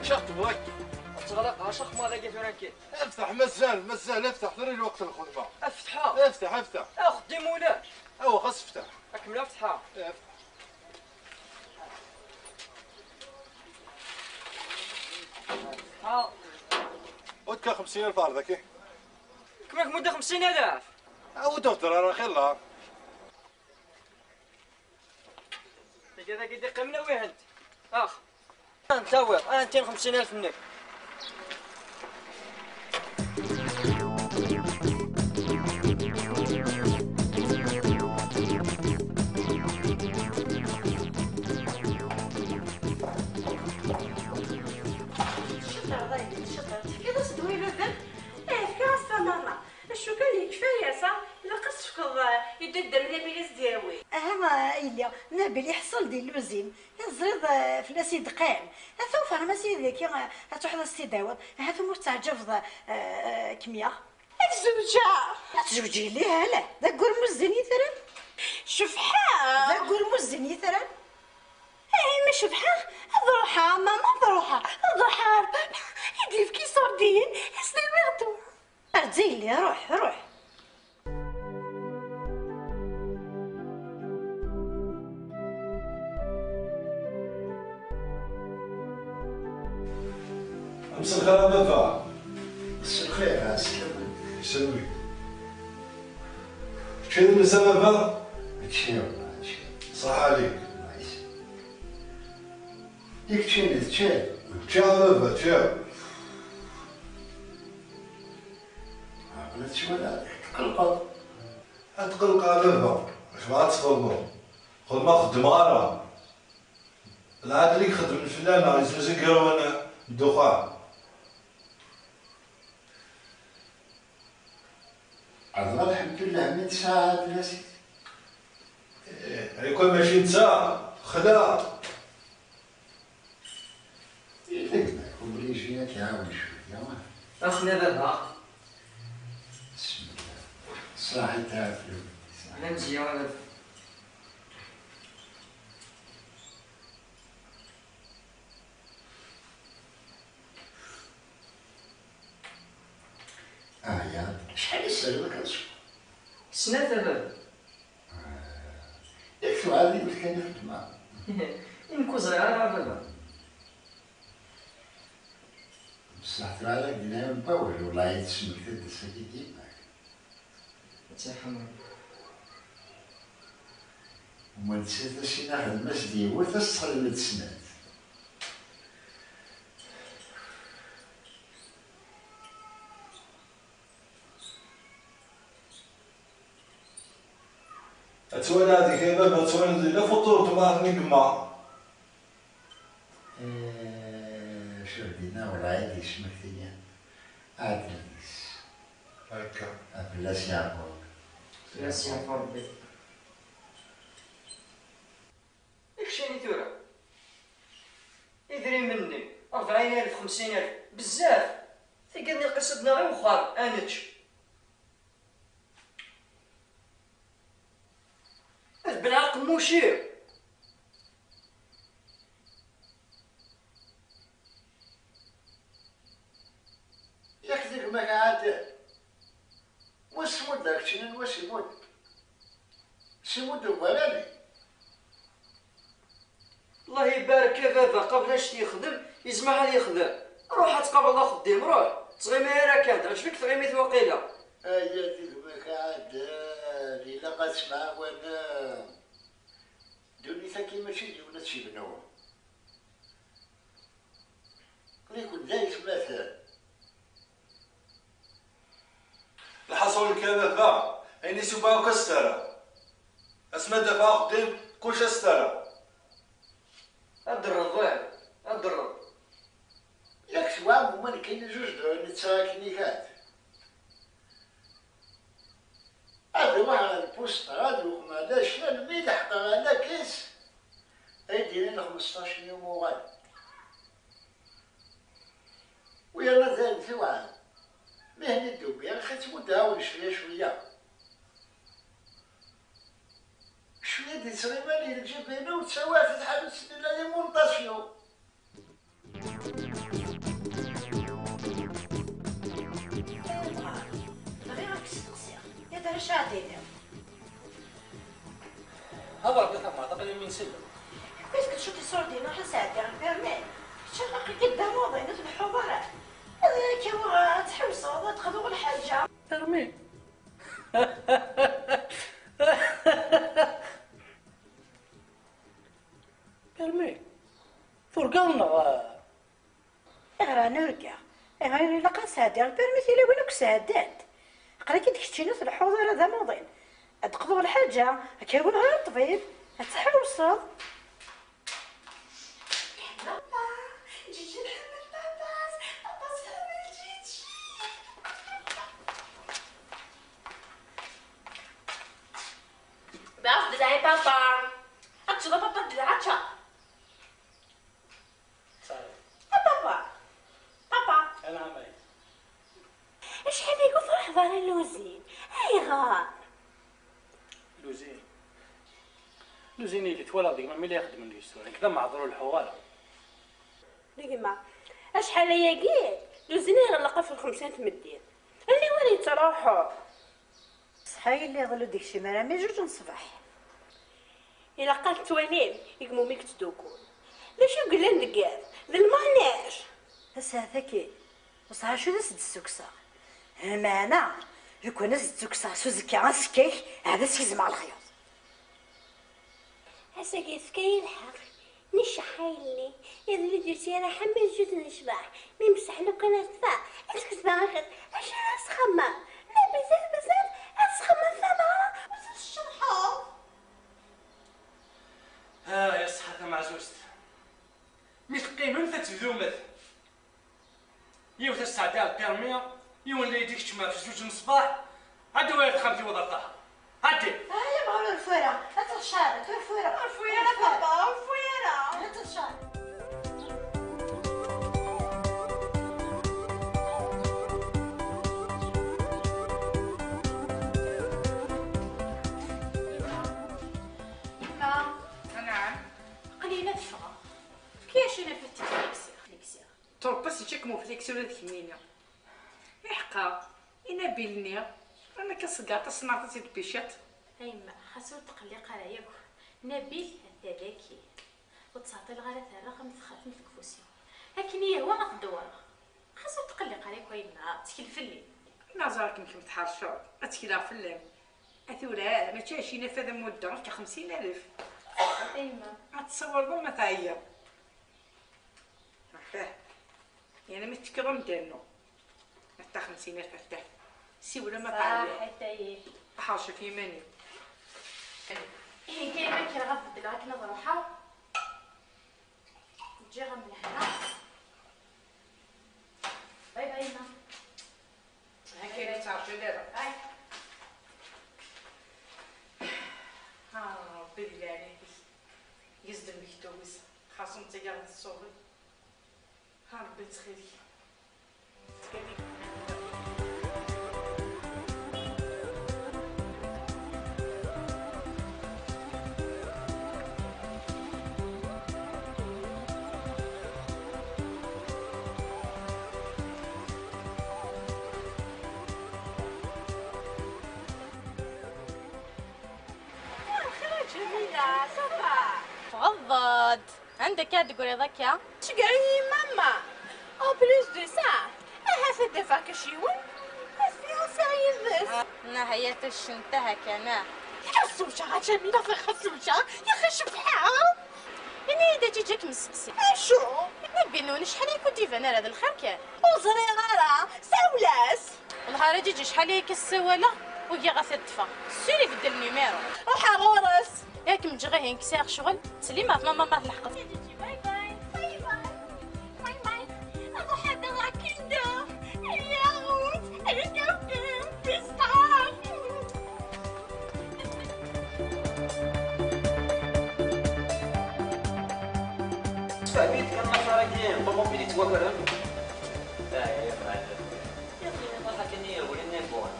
شخت بغيت تغلق شخ ما لقيت وين كاين. افتح مازال افتح ضروري الوقت الخدمه. افتحها افتح اخدي مولاك. ايوا خاص افتح. اكمل افتحها. افتحها. ودك 50,000 عرضك. كماك مده 50,000. او دكتور راه خير الله. كذا كيدق من وين انت؟ اخ انت وين؟ انا 250,000 منك. نبي يحصل ديال الوزين زريض فلاس يدقان هذا فارماسي ذيك تروح للسيداوات هذا مستعجب كميه تزوجي ليه لا ذا قول مزني ثرا شفحه ذا قول مزني ثرا اي ما شفحه ضروحه ماما ضروحه يدلي في كي صردين حسن المغدو ارزيلي روح امس الخير بابا. مساء الخير سلامي. يسلمك. شنو اللي سببها؟ هادشي والله صح عليك. الله يسلمك. ديك تشال بابا تشاو. ما بلاتش ولا تقلقط. تقلق على بابا، واش ما تخدمو؟ خدمة خدمارة. العاد اللي يخدم الفنانة يزوز كيروان الدخان. الله الحمد لله من ساعة ناسي. يكون ماشي نتا خدا. إذا ما يكون بلي جينا تعاون شوية اخنا بابا. بسم الله. صراحة تعافلو. انا مزيان. يا شحال يسالك هادشي؟ سنة بابا. ياك تعالي قلت كاين خدمة. إنكو صغيرة بابا. بصح تعالى قلنا نباول والله يتسمك تدس هادي ديماك. تيحمل. وما نسيت شي ناخد مسدي وتستخدم هاد السنات. أتولى هذيك يا بابا أتولى لا فطور تمارني كما. شوف دينا ولا عادي شمكتيا. عادليس. هكا. بلاش يعقوب. بلاش يعفو ربي. اكشيني تورا. يدري مني 40,000 50,000 بزاف. ثقلني قصدنا غير وخار انتش. بالعقل موشير. ياك ديك ما عاد واش مود داك الشيء واش يمود شي مود وبالالي. الله يبارك يا بابا قبل اش يخدم يزمع غادي يخدم. روح تقابل الله خديم روح تغيميرا كانت عجبك تغيميت وقيله. يا ديك ما عاد لا قاسمع وانا دونيتها كي ماشي ديونا شي بنوا اللي يكون دايس مثلا الحصول الكبابة عيني سباو كسترة. اسمى دفع قدام كلش استرة. الدرب وين؟ الدرب. ياك سوا هما كاين جوج نتساكنيكات. هذا واحد البوست هذا وما داش لا الميدح لا كيس يدير لنا 15 يوم وغاد ويلا ثالث واحد مهني الدوب يا اخي تمدها شويه شويه دي سليماني الجبهه وتساوى في الحبس ديال المونطاسيون. ثرى شاطيني هذا ربي ثم تقريبا من سلم كيف كتشوفي الصور ديالنا حنا ساعات ديال البيرميت شغاقي قدام وضعنا في الحضارات هذا كيبغى تحوسوا وتاخذوا الحاجه ترمي ترمي فرقانا راه نرجع غير الا كان ساعات ديال البيرميت الا وينك ساعات قرا كي دكتينا في الحضور هذا موضين تقضوا الحاجه كيقول غير الطبيب تحوسوا بابا جيجي نحمل باباس باباس حمل جيجي بعرف دلعي بابا أكتشف بابا دلعتها بابا انا عمي شحال يقول في الحضاره اللوزين ايغا لوزين اللي تولى ديما ملي يخدم اللي يسوى كذا معذروا الحواله ديما أشحال ياكي دوزيني غلقة في الخمسين تمدين اللي وريت روحو صحاي اللي غلو ديك شي مرة مي جوج نصبح إلا قالت توالين يقموميك تدوكون لاشو قلان دقار ذا المعناش بس هذاكي وصحا شو داس السكسة المعنى يكون ناس السكسة شو زكي غنسكيك هذا سيز مع الخياط هسا كي الحق نشحيلي إذا اللي درتي أنا حمل جوج نشبح نمسح لو كان تفاح أسكت باغد عشان أسخمم لا بزاف أسخمم ثمرة بس الشرحة ها يا صحة معزوزت مثقين من تتبدومت يوت السعداء القرمية يولي يديك تما في جوج الصباح عاد ولا تخمتي وضرطها عدي هيا بغلو الفورة لا ترشارك الفورة بابا الفويرة لا ترشارك نعم قليلة الشغل كياش أنا فتي فليكسير تربس تشكمو فليكسير هذيك النينة يحقا إنا بيلني أنا كصقاطة صنعت زيد بيشات أيما خاصو تقلق على ياكو نبيل هذاكي وتصاطي الغالة الرقم تخاف من الكفوسي لكن هي هو غدور خاصو تقلق عليك ويما تكلفلي نظرك يمكن تحرشو أتكلا في الليل أثورا ما تشاشينا في هذا المدة ك50,000 أيما غتصور ضمة تعيا فاه يعني ما تكرم دانو حتى 50,000 حتى سيولا ما تعيا حتى هي حرش في يماني إيه كاينة كي رغب دلعك نضروحها تجي غملحنا باي باي ما هكا اللي تعرفي دابا باي ها ربي بالله عليك يزد المكتوبس خاصو نتا كاع تصوبي ها ربي تخيلي جميلة صافا تغضض عندك قاعد تقولي ذاك شقعي ماما او بليز دو سا اها في دفع كشيون فيها سعيد بس نهاية الشنتها كنا خصوشة جميلة في خصوشة يا اخي شبحة يعني اذا تجيك مسقسي شو نبينوني شحال يكون ديفان هذا الخير كان وصغيرة ساولاس والنهار تجي شحال هيك السوالة وهي غاثة تدفى سيري في النيميرو روح غورس ياك متجغيه نكساغ شغل سليمة في ماما ما تلحقت باي باي باي باي باي باي أبو حدا راكندا الياغوت الكوكب بيسطاح تدفع بيتك النشرة ديال طوموبيل يتوكل يا معلم يا اخي ما حكيني ولي نيبون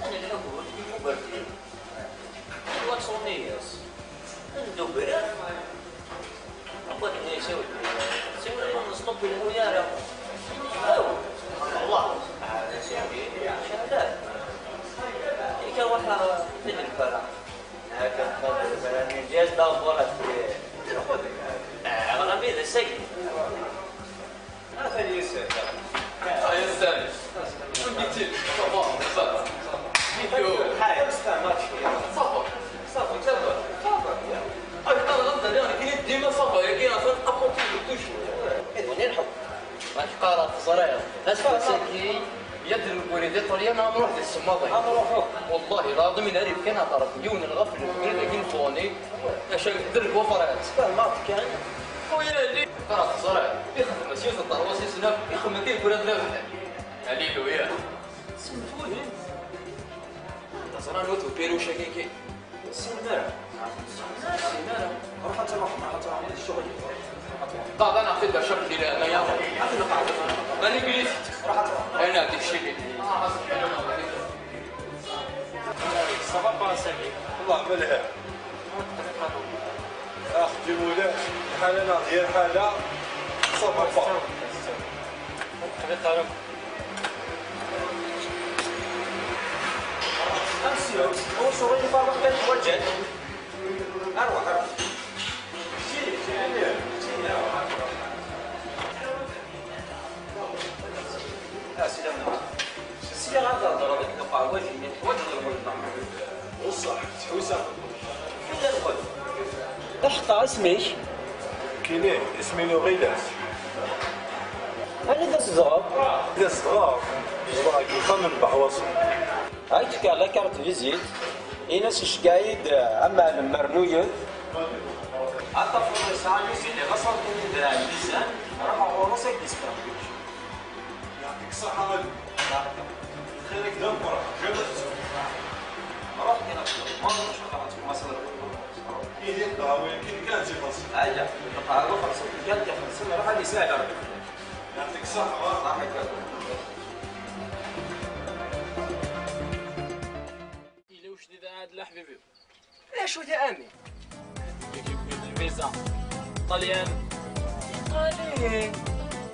انا اللي نقول مبردين واتسونيس ندبر أقول إيه سوي ما نصطب الهيارة الله هذا سيدي شهادات الفرع هكا تفضل مثلا الجهاز دافورات غرامي ذا سيء خليه يسير يستانس ميتين صباح هاي صبر صبر صبر أنا غلطان أنا كنت ديما صبر يا كنا أبوتي توش وين الحب ماشي قارة صراحة أسفل سكي يدري الوليدات طريقة أنا نروح للسماضي أنا نروح والله العظيم نعرف كان طرف يون الغفل من لكن فوني عشان يدرك وفرات ما كان خويا اللي قرأت صراحة يخدم مسيرة الطروسي سنة يخدم كيف ولا ثلاثة عليك وياه سنفوهن تصرا نوتو بيرو شاكيكي سنارة سنارة روح تروح مع الشغل قاعد انا اعطيك شكل الى انا يا اخي قاعد انا قلت انا هذيك الشيء صباح باسكي الله ملها اختي مولاي حالنا ديال حاله صباح فوق امسيو هو صوري فارغ كان توجه اروح السيارة ضربت نقع وجهي وجه المجتمع وصح تحوسه كيف تدخل؟ احطى اسمك كاينين اسمي نوغيلاس انا ذا صغار ذا صغار يخمم بحواصل هاي تكا لا كارت فيزيت إناس شقايد أما المرنوية أطفل سامي اللي غصب من اللسان راح هو نص الديسكا يعطيك الصحة خليك دمر جبت روح كنا ما نروحش ما صار كاين القهوة كاين كانت يخلص أجا القهوة خلصت الجد خلصنا راح اللي ساعة يعطيك الصحة صح كده وش دي عاد لا حبيبي علاش ودي امين يجيب الفيزا طليان قليل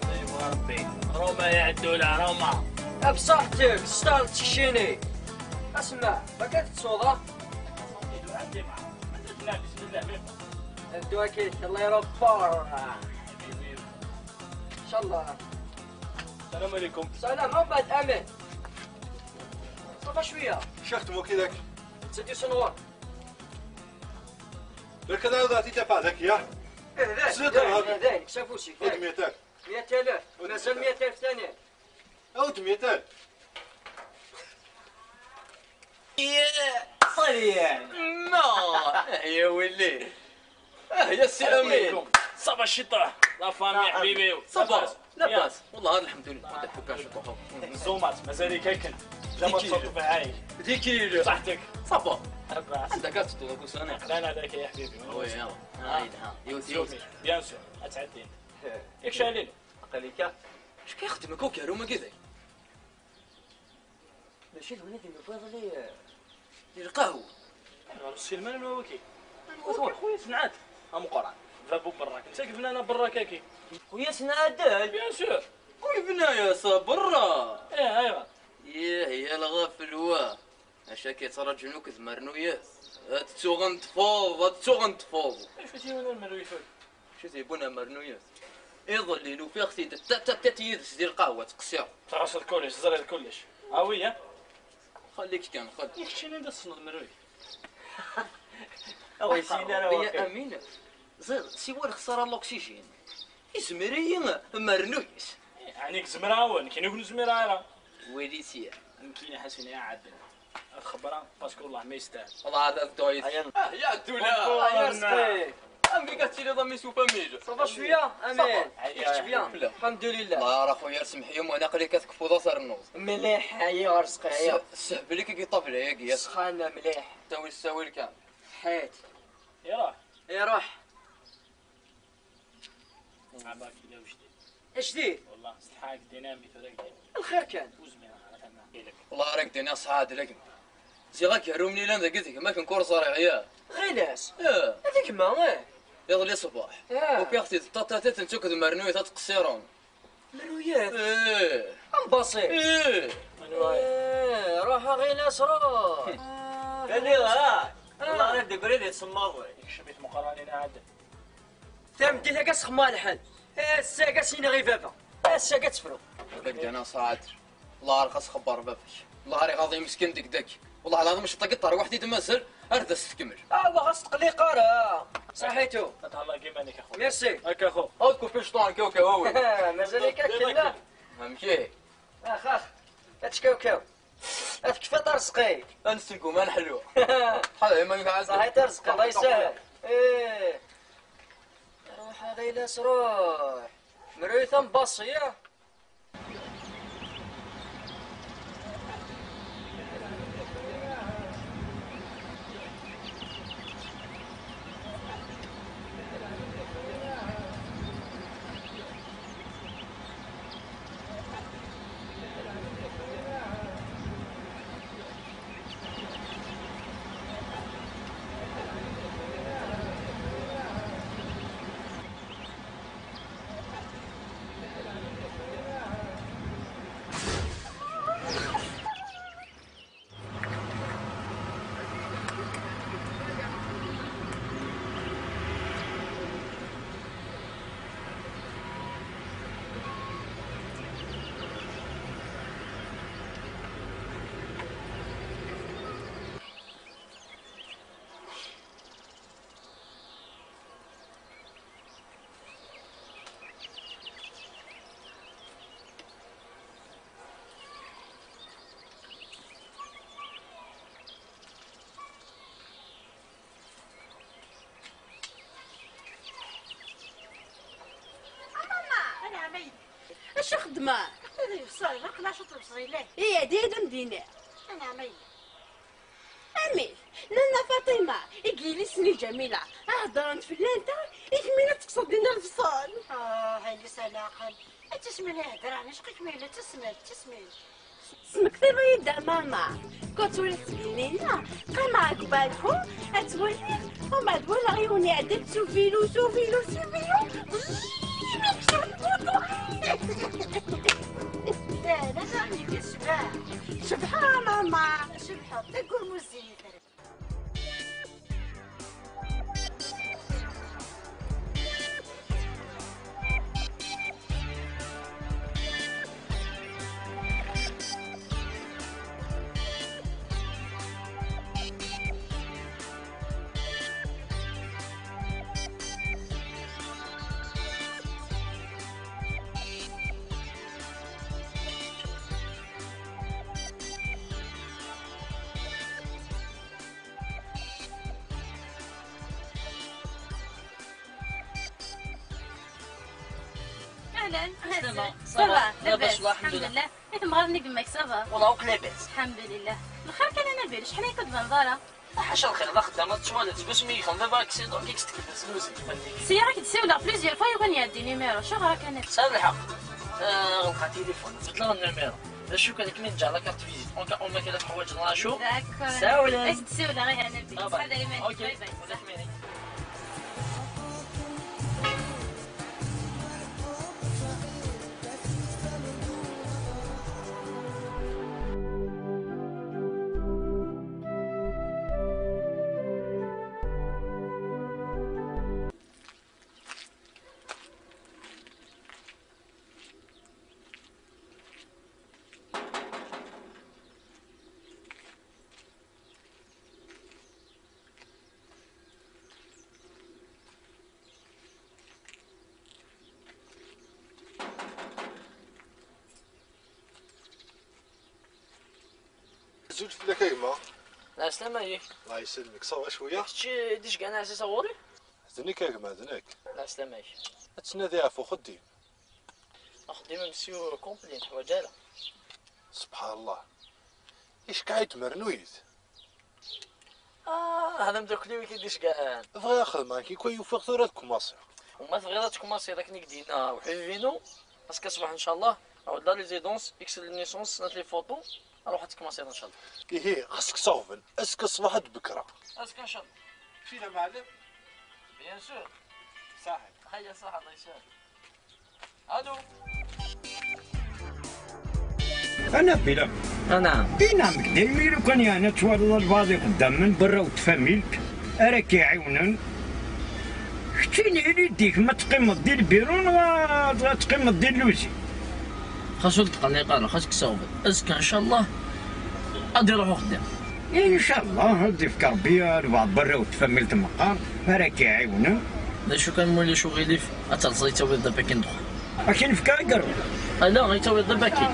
طيب ربي روما يعدوا له روما بصحتك ستارت تشيني اسمع ما كتصوضا عندي معه لا بسم الله الدواء كيف الله يربر ان شاء الله السلام عليكم سلام من بعد امين صافا شويه شختمو كذاك سيدي سنوار لك انا ذاتي تفع ذاك يا ذلك شافوشي ود 200 100,000 مازال 100,000 ثاني ود 200 صليان ما يا ولي يا سي امين صباح الشطاح لا فامي حبيبي صباح لاباس والله هذا الحمد لله ما تفكاش طوحو زومات مازالك هكا جابت صوت في عايش ديكيلو صحتك صباح لاباس عندك تطلق وسنة لا لا ذاك يا حبيبي وي يلا هايدا يوتي بيان سور اتعدين ياك شالين قاليكا اش كيخدم كوكا روما كذا ماشي الولاد المفضل القهوة السلمان الوكي خويا سنعات ام قران فابو براك انت كيف انا براكاكي خويا سنعدال بيان سور خويا بنايا صبرا ايوا يا الغافل واه اش كيترجعوا كذمرنويات تسوغن تفوض ايش تيونا المرويفات شو تيبونا مرنويات يظللوا في اختي تتيدس ديال القهوه تقصير تعرف الكلش زري الكلش هاويه خليك كان خد ياك شنو ندصن المروي وي سيدي يا امينه زيد سوى الخساره الاكسجين اسمري مرنويس يعني زمراون كاين يقولوا زمرايرة وليسيا يمكن حسن يا عدل الخبره باسكو والله ما يستاهل والله هذا الدويس يا دولا يا رزقي امي قالت لي ضمي سوبا ميجا صافا شويه امين يكتب بيان الحمد لله الله راه خويا سمح يوم وانا قلي كتكفو ضصر النوز مليح يا رزقي السحب لك كي طفل ياك يا سخانه مليح تساوي الكام حيت يراه روح عباك لا وجدي اش دير والله استحاق دينامي فرق الخير كان وزمينا عرفنا قيلك والله راك دينا صعاد لك زي غاك هرومني لان قلت لك ما كنكور صريح يا غيلاس اه هذيك ما يضلي صباح وكي اختي تطاتات نتوك مرنوي تتقصيرون مرويات ام بسيط ايه روح غيلاس روح اللي غاك والله غير دقري اللي تسماوي شبيت مقارنين عاد ثم ديتها كاس خما الحل الساقه سينا غير بابا الساقه تفرو داك انا صاعد والله راه خاص خبر بابك والله راه غادي مسكين داك والله العظيم مش طاق طار واحد يتمازل ارد تكمل الله خاص تقلي قاره صحيتو تهلا كيمانك اخو ميرسي هكا اخو اذكر فيش طعن كوكا هو مازال كاكلنا فهمتي اخ اتكاوكاو اتكفى ترزقي انسكو ما نحلو حاضر ما يقعد صحيح ترزقي الله يسهل ايه روح غيلاس روح مريثه مبصيه اش خدمة؟ صاي ما قلاش توصلي ليه هي ديدن دينار. انا عمي امي لانا فاطمة يقيلي سني جميلة هضرت في اللانتا يكمينا تقصد دينا الفصال. هاي اللي سلاقل تسمي ليه هدران اش قيميلة تسمي اسمك ثيرو يدا ماما كنت ولدت بنينة قمعك بالكو اتولي وما تقول عيوني عدت سوفيلو لا راني في الشباب شبحة ماما شبحة تقول موزيني اهلا صافا لاباس الحمد لله حيت مغرني بماك صافا والله وك لاباس الحمد لله الخير كان انا بير شحال كنت بنظاره حاشا الخير لا خدامه تشوالت باش مي يخدم دابا اكسيدون كيك تكلفس لوزي سيارة كتساولا بليزيور فوا يغني يدي نيميرو شو غراك انا سال الحق غلقها تليفون بدل النيميرو شو كان كمين نرجع لا كارت فيزيت اون ما كاين حوايج نراشو داكور ساولا اش تساولا غير انا بيك صحه دايما اوكي باي باي ولا كميني زوج فينا كيما لا سلامة هي الله يسلمك صافا شويه شتي ديش كاع ناس صوري زني كيما زنك لا سلامة هي تسنادي عفو خدي خديمة مسيو كومبلين حواجالا سبحان الله ايش قاعد مرنويت هذا مدركلي كيديش كاع بغا خدمه كي كون يوفق ثوراتكم مصر وما تبغي تكوماسي داك نيكدينا وحيفينو باسكو صباح ان شاء الله عاود لا ريزيدونس اكس ليسونس سنات لي فوطو نروح تكوماسي ان شاء الله كي هي خاصك تصوفن اسكو صباحت بكره اسكو ان شاء الله فينا معلم بيان سور صاحب هيا صح الله يسهل الو انا بلا نعم نعم دايما لو كان يعني تولى الباضي قدام من برا وتفهميك راك يعاونن شتيني علي يديك ما تقيم دير البيرون ولا تقيم دير اللوزي خاصو تلقاني قال خاصك تصاوب ازكى ان شاء الله غادي نروحو خدام ان شاء الله هدي في كربيه البعض برا وتفهمي تمقار راك يعاونن لا شو كان مولي شو غيليف اتصل تاوي دابا كي ندخل لكن في كاكر لا غيتاوي دابا كي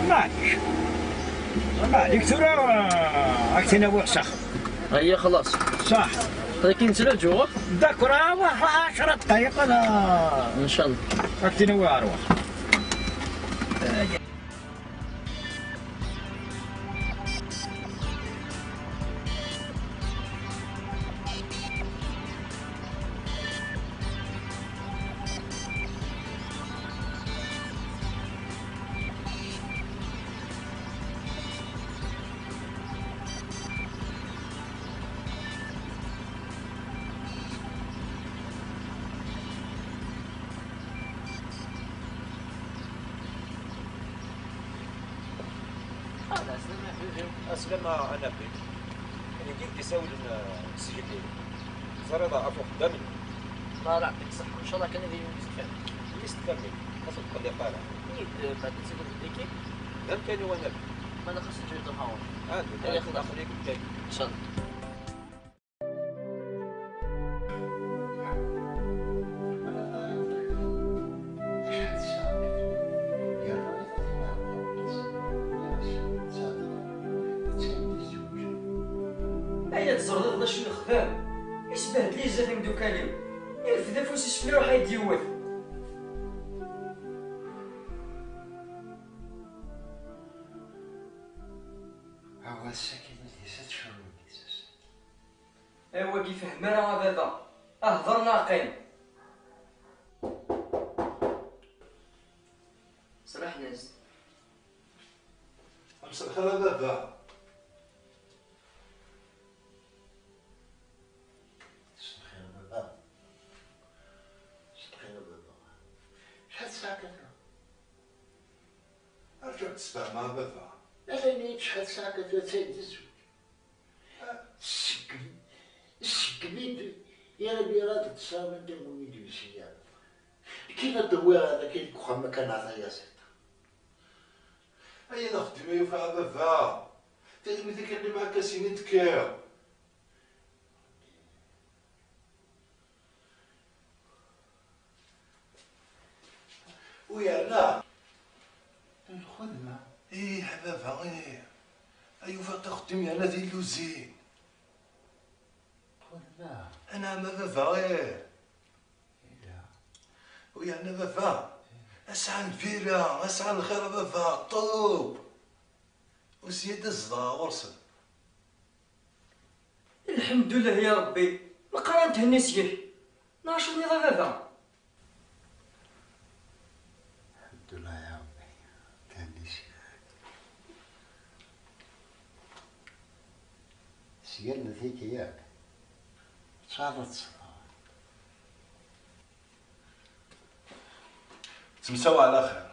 معليش معليك ترى راك تناوي وسخ هي خلاص صح لكن نتلاجوا ذكرى 10 دقائق انا ان شاء الله راك تناوي اروح اسلم انا بيت يعني قلت يساوي السجل ديالي زريضه عفوا قدامي الله يعطيك الصحة ان شاء الله كان يدير يستفهم يستكمل خاصو تخليه طالع بعد نسيب الايكيب نعم كاين وانا ما انا خاصني نجي نضرب هاون هذا ياخذ اخريك جاي ان شاء الله هيا تزرد شنو خدام يشبه لي جاتي مدوكاليو يرفد فوس يشفلي روح يديوث هو الساكن ليست شروط ايوا كي فهمنا بابا اهضر ناقين صباح ناس مساء الخير بابا شحال ساعة كتر؟ رجعت تسبع مع بابا أنا شحال ساعة كتر تسيد الزوج السكبيد يا ربي راه تصاوب انت وليدي بشيا كي الدوار هذا كي الكخام ما كان عطايا زيت هيا نخدم يوفى بابا تدمي ذيك اللي معاك سنين تكير ويانا الخدمة ايه حبابا ايه ايوفا تخدم انا ذي اللوزين خدمة انا ما بابا ايه لا ويانا بابا اسعى الفيرة اسعى الخير بابا طوب وزيادة الصداع ورسل الحمد لله يا ربي القران تهني سيك ناشط نظام بابا الحمد لله يا ربي تهنيش سيرنا فيك ياك صارت صلاة تمساو على خير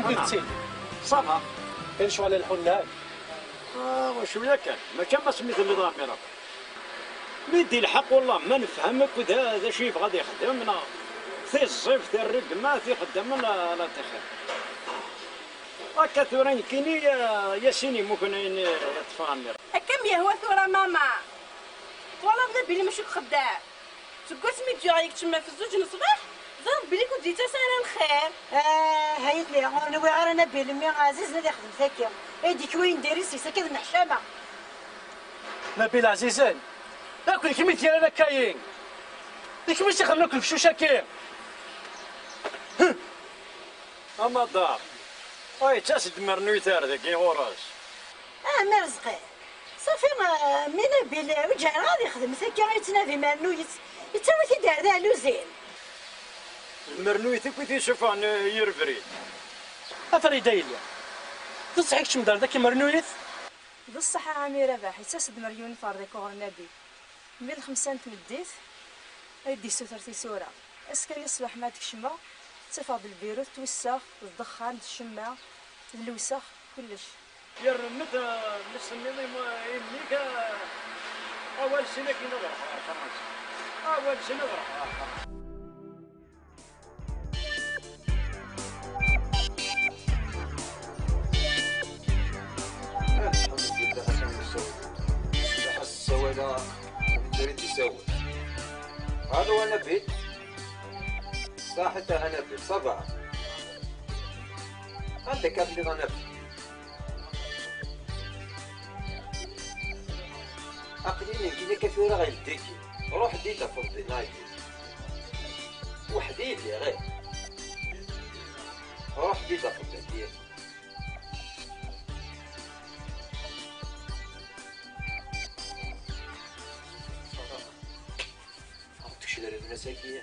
قلت صافا كاين شو على الحلال وشويه كان ما كان ما سميت اللي ضرب راه بيدي الحق والله ما نفهمك وذا هذا شي غادي يخدم في الصيف في الرق ما في خدام لا تخير هكا ثورين كيني يا سيني ممكن يتفاهمني كم يهوى ثورة ماما والله بدا بلي ماشي خدام تقول سميت جايك تما في الزوج نصباح ظن بلي كنت جيت سنة الخير. هاي اللي انا وعرا نبيل مي عزيز نادي خدم ثاكيا. هذيك وين داير سيسا كذا نحشامه. نبيل عزيزان ناكل كمية انا كاين. ديك ماشي خلينا ناكل في شوشه كاين. اما دار اي تاسد مرنوي تار ذاك غوراس. مرزقي صافي مين بلا وجه غادي يخدم ثاكيا يتنادي مرنويت يتسوي كي دار ذا لوزين. المرنوي ثك يشوف عن يرفري. افريدا يليا تصحيك شم دار ذاك مرنويت. بالصحة عميرة باحي تاسد مريون فاردي كوغ النبي من الخمسان تمديت يدي سوثرتي سورة اسكري الصباح ما تكشمة تفاض البيرو توسخ الدخان الشماع اللوسخ كلش يا رمت نسمي يمليك اول سنه كي نضرب اول سنه نضرب السوالة تريد تسوي هذا هو نبي صاحته نبي صبع أنت كيف اللي نبي أقليني كي كثيرة غير ديكي روح ديتا فضي نايتي وحديد يا غير روح ديتا فضي ديال مساكين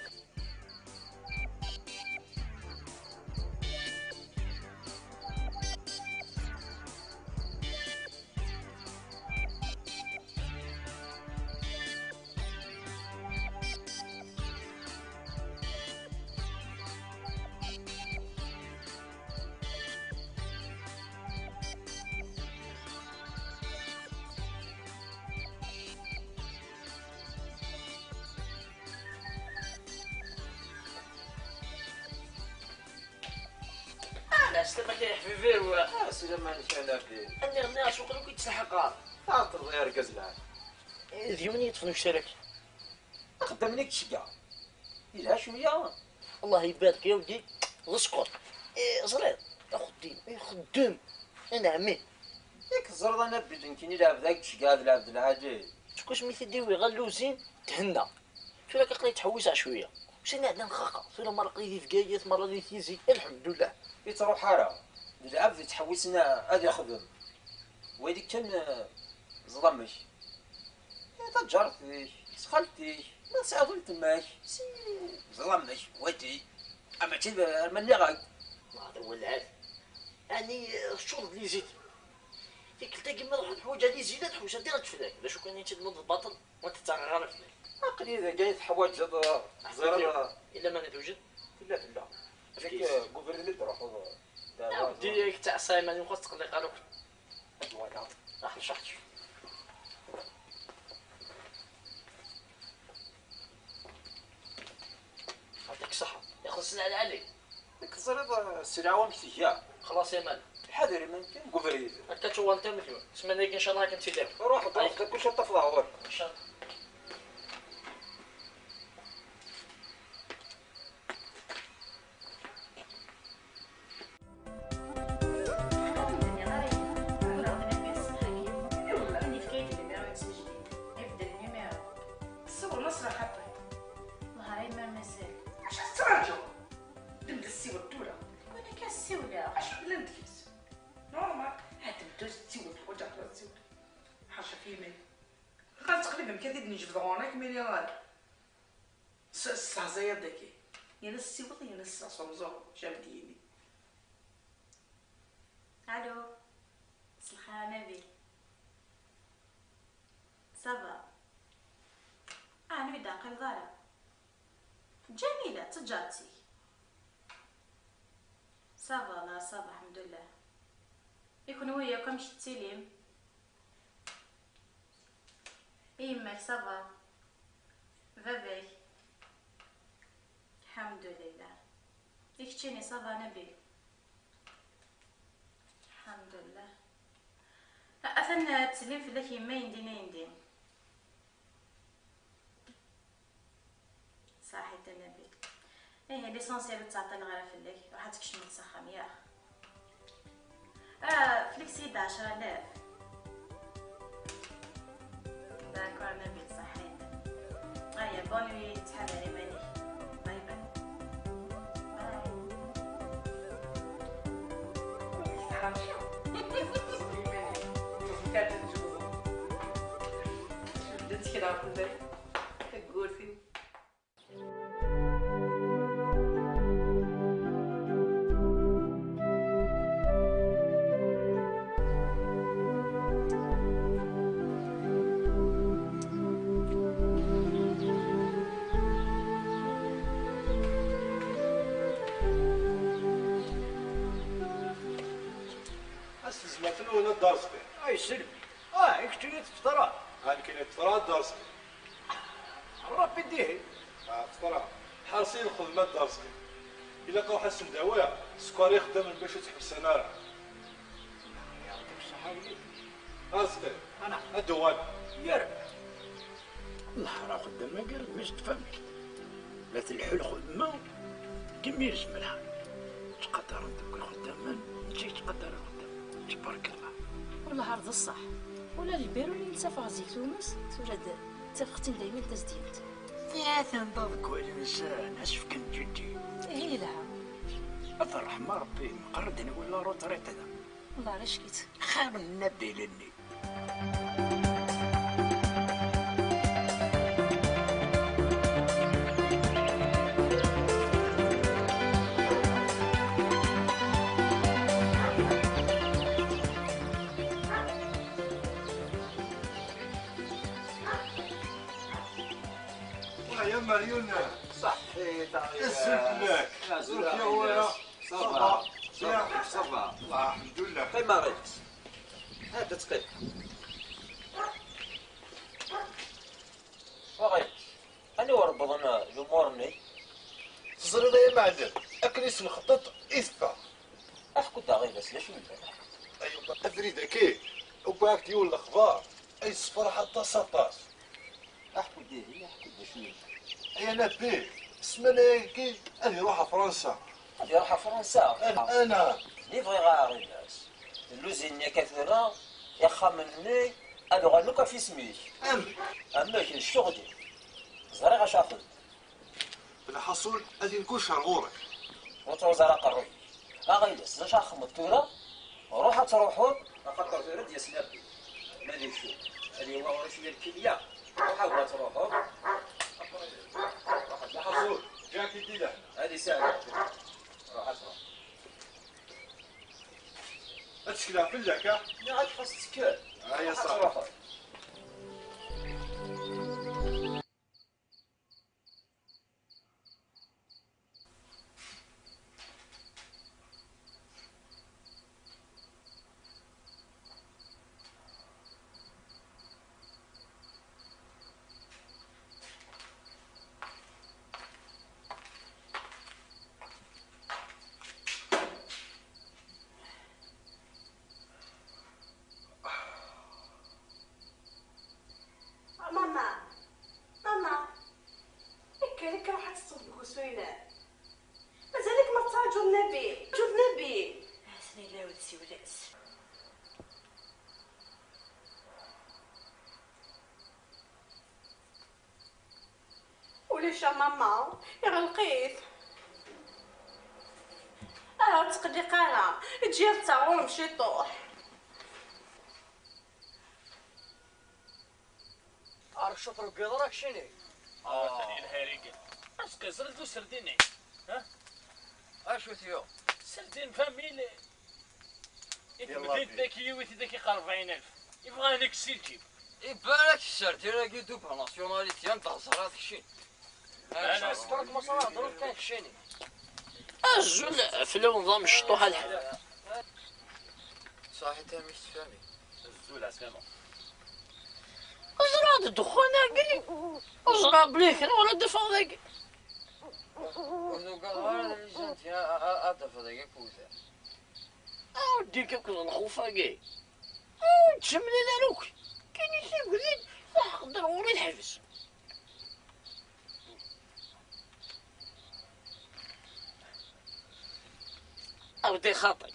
سلامة يا حبيبي و سلامة عليك انا بي اني غني اشوق لك يتسحق خاطر غير كزلع ديوني يطفنوا الشرك قدم لك شقا إلا شويه الله يبارك يا ودي اسكت صغير اخدي خدام انا عمي ياك الزرده انا بي يمكن يلعب ذاك شقا يلعب العاجل تكوش ميث ديوي غلوزين تهنى شو لك قلي تحوس على شويه وشنا عندنا نخاقه شو مره قلي في كايات مره لي تيزي الحمد لله يتروح حاره العبد يتحوسنا هذا يخدم وهذيك كان ظلمش تجرتي سخلتي ما ساعدوا تماك ظلمش ودي اما تي من غاي هذا هو العاد يعني الشغل اللي زيد ديك تلاقي ما راح الحوايج هذه زينات حوايج هذه غتفداك باش شو كان يتنوض الباطل وانت تغرق فيه عقلي اذا جايت حوايج زراره الا ما نتوجد لا هذاك غوفرنمنت راحوا ديك تاع سايمان وخاص تقلق عليك فوالا راح نشرح يعطيك الصحة يخلصنا على علي ديك الزريضة السلعة مكتية خلاص يا مان حاضر ممكن غوفري هكا تشوف انت مليون نتمنى ان شاء الله كنتي داير روح كلشي طفل عور ان شاء الله الو صلخة نبي صافا انا بدي اقل ضرب جميلة تجارتي صافا لا صافا الحمد لله يكون وياكم شتيليم يماك صافا بابي الحمد لله يكتشيني صافا نبي الحمد لله أثنى تسليم في ذاك ما يندين صحيح النبي ايه ليسونسيال تعطي الغرا فلك راح تكشم تسخم ياك فليك سيد 10000 داكور نبيل صحيت هيا بوني تحضري مالي باي باي بدات كده في البيت تقول فيه اسس مثلون الدرس اي سلمي كنتي تفطر هاني كاين تفرا الدرس ربي يديه تفرا حرصين خدمة الدرس الا كان حسن دواء السكر يخدم باش تحبس انا يعطيك الصحة وليدي اصدق انا الدوان يربح الله راه خدامة قال باش تفهمك لا تلحو الخدمة كمي اسمها تقدر انت الخدامة انتي تقدر الخدامة تبارك الله والله عرض الصح ولا البيرو اللي نتفق زيتونس تولد تفقتين دايما تزديد ثلاثة نضاف كل انسان اسف كنت جدي هي لها أثر رحمة ربي مقردني ولا روتريت هذا والله علاش شكيت خير النبي لني يا مريون صحيت الزلك زلك يا ويا صبا صبا الله الحمد لله طيب ما غيرت هذا تقيل ما غيرت أنا وربضنا الأمورني تزرد يا معلم أكليس الخطط إثبا أحكو دا غير بس ليش من أيوة أفريد أكيد وباك ديول الأخبار أي صفر حتى 16 أحكو دي هي أحكو دا شنو أي أنا بيه اسمنا كي أنا روح فرنسا غادي راح فرنسا أنا ليفغي غاغي الناس اللوزين كثيرة يخممني أنا غنوكا في سميك أما كاين الشغل زري غاشاخد بالحصول أدي نكون شرغورك وتوزارة قروي غاغيلس زاش أخمد تورا وروح تروحون أفكر في رد يسنابي ما ندير شو هذه هو ورش ديال الكلية روحوا تروحوا بالحصول جاك يدي له هذه سهلة روح تروح أتشكلها في اللك ها لا عاد خاص تسكر هيا صح ماما هكا راح تصدق وسوينات مازالك ما تعجب نبيل حسني لا ولدتي ولات وليش يا ماما يا غلقيت تقدي قانا تجي تصاور مشي طوح شوف البيض راك شيني ثاني الهاريقة اسكا زردو سرديني ها اشو ثيو سردين فاميلي يتبديت ذاكي ويتي ذاكي 40,000 يبغى هناك السيل جيب يبالك السردين راكي دوبها ناسيوناليتي انت خسرات الشين انا سكرك ما صار ضرب كان شيني الزول في نظام الشطوح الحل صحيح انت مش تفهمي الزول اسمع زرا الدخان هاكي زرا بليك ولا دفع ذاك ونو قال هذا اللي جنتي هذا فضيك كوزا ودي كيف كنا نخوف هاكي تشملي لالوك كاين يسيب قديد راح ضروري الحبس ودي خاطي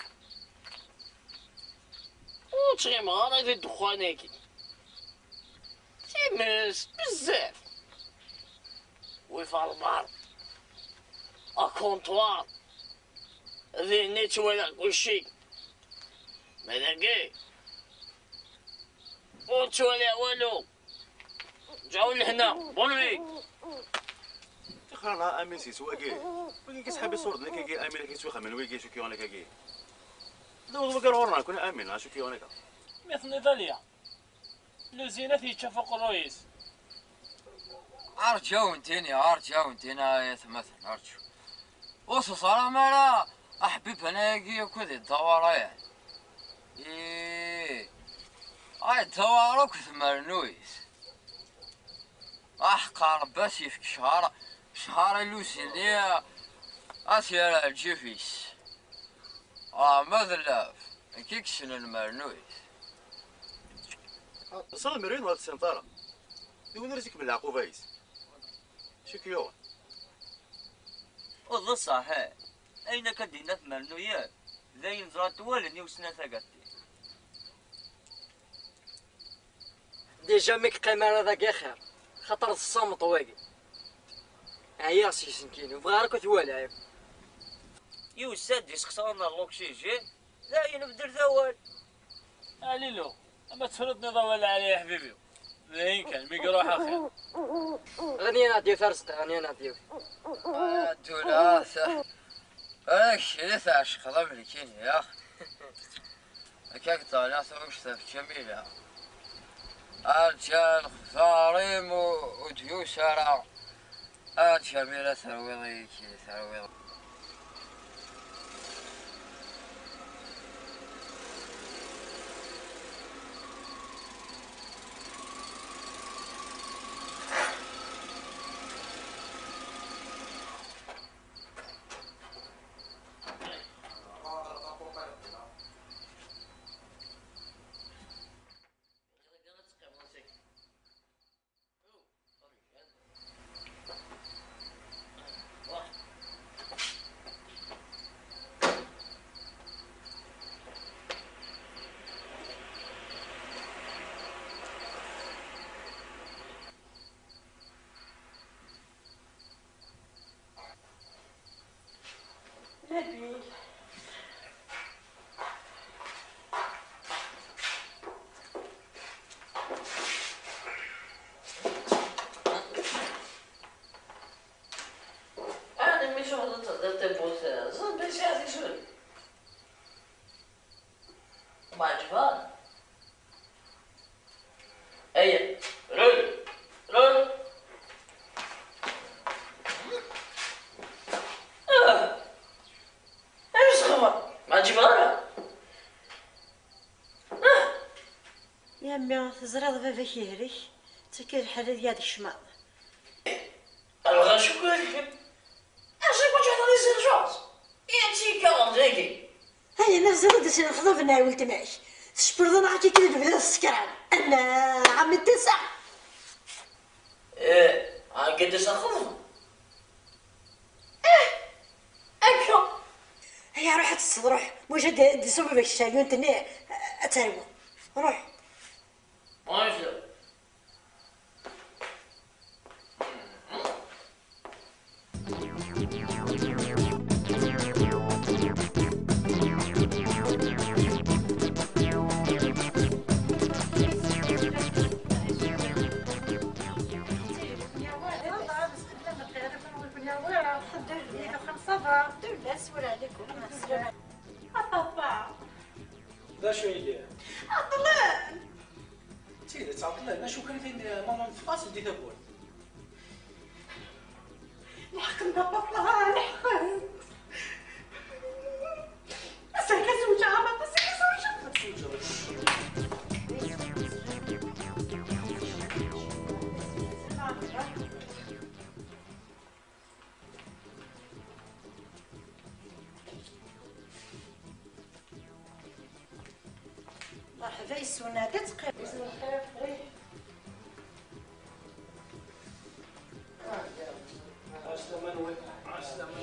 وتغيم غانا دي الدخانيكي تيمس بزاف ويفا البار اكونطوار ذي نيت ولا كلشي مداكي وتولي والو جاو لهنا بونوي تخرنا امين سي سواكي وكي كيسحب صورتنا كي امين كيسوي خمن ويكي شو كيوانا كي دو دو كرورنا كنا امين شو كيوانا مثل نضاليا لوزينة يتشافق الرئيس ارجعوا انتينا يا مثلا ارجعوا وصصارى مالا احبب انا يجي كذا الدوارة يعني ايه هاي الدوارة كثمر نويس احقر بس يفك شهر لوسينيا اسير الجيفيس ماذا كيكسن المرنويس صار المرين وهذا السنطرة يقول رزقك بالعقوبة فايس شو كيون والله صحيح أين كدينا مرنويات زين زرات والني وسنا ثقتي ديجا ميك قيمة هذاك يا خير خاطر الصمت واقي عيا سي سنكينو بغارك وتوالع يوساد يسخسرنا اللوكسيجين لا ينبدل ذوال ليلو اما تفرضني ضوال عليه يا حبيبي زين كان ميقروح اخر غنينا ديو ثرست غنينا ديو دولاثة ثلاثة عشق ضملكين يا أخي هكاك ثلاثة ومشتف جميلة أرجال خفاريم وديو شارع جميلة ثرويضي ثرويضي نبيل أنا مش هذا تبوت زين بس هذه شو ما عجبان أيه رول يا امي تزرد باباك يهريك تكير حرد يد الشمال أبغى شو قالك أشوف وجه هذا يصير شخص يأتي كلام زيكي هيا نفس زرد نخضف ولت معي تشبرضنا عاكي كذا بدا السكران أنا عم التسع إيه أنا قديش أخذها أكو هيا روح تصد روح موجود دسوم بك الشايون تني أتايمو روح ما يفلو ذا شو يدير؟ عطلان سيدي تعطلان شو كان فين ماما نتفاصل دي ثبول لحق نضبط لها لحق أسألك زوجة عمل أسألك زوجة مرحبا يسونا تتقي عسلامة عسلامة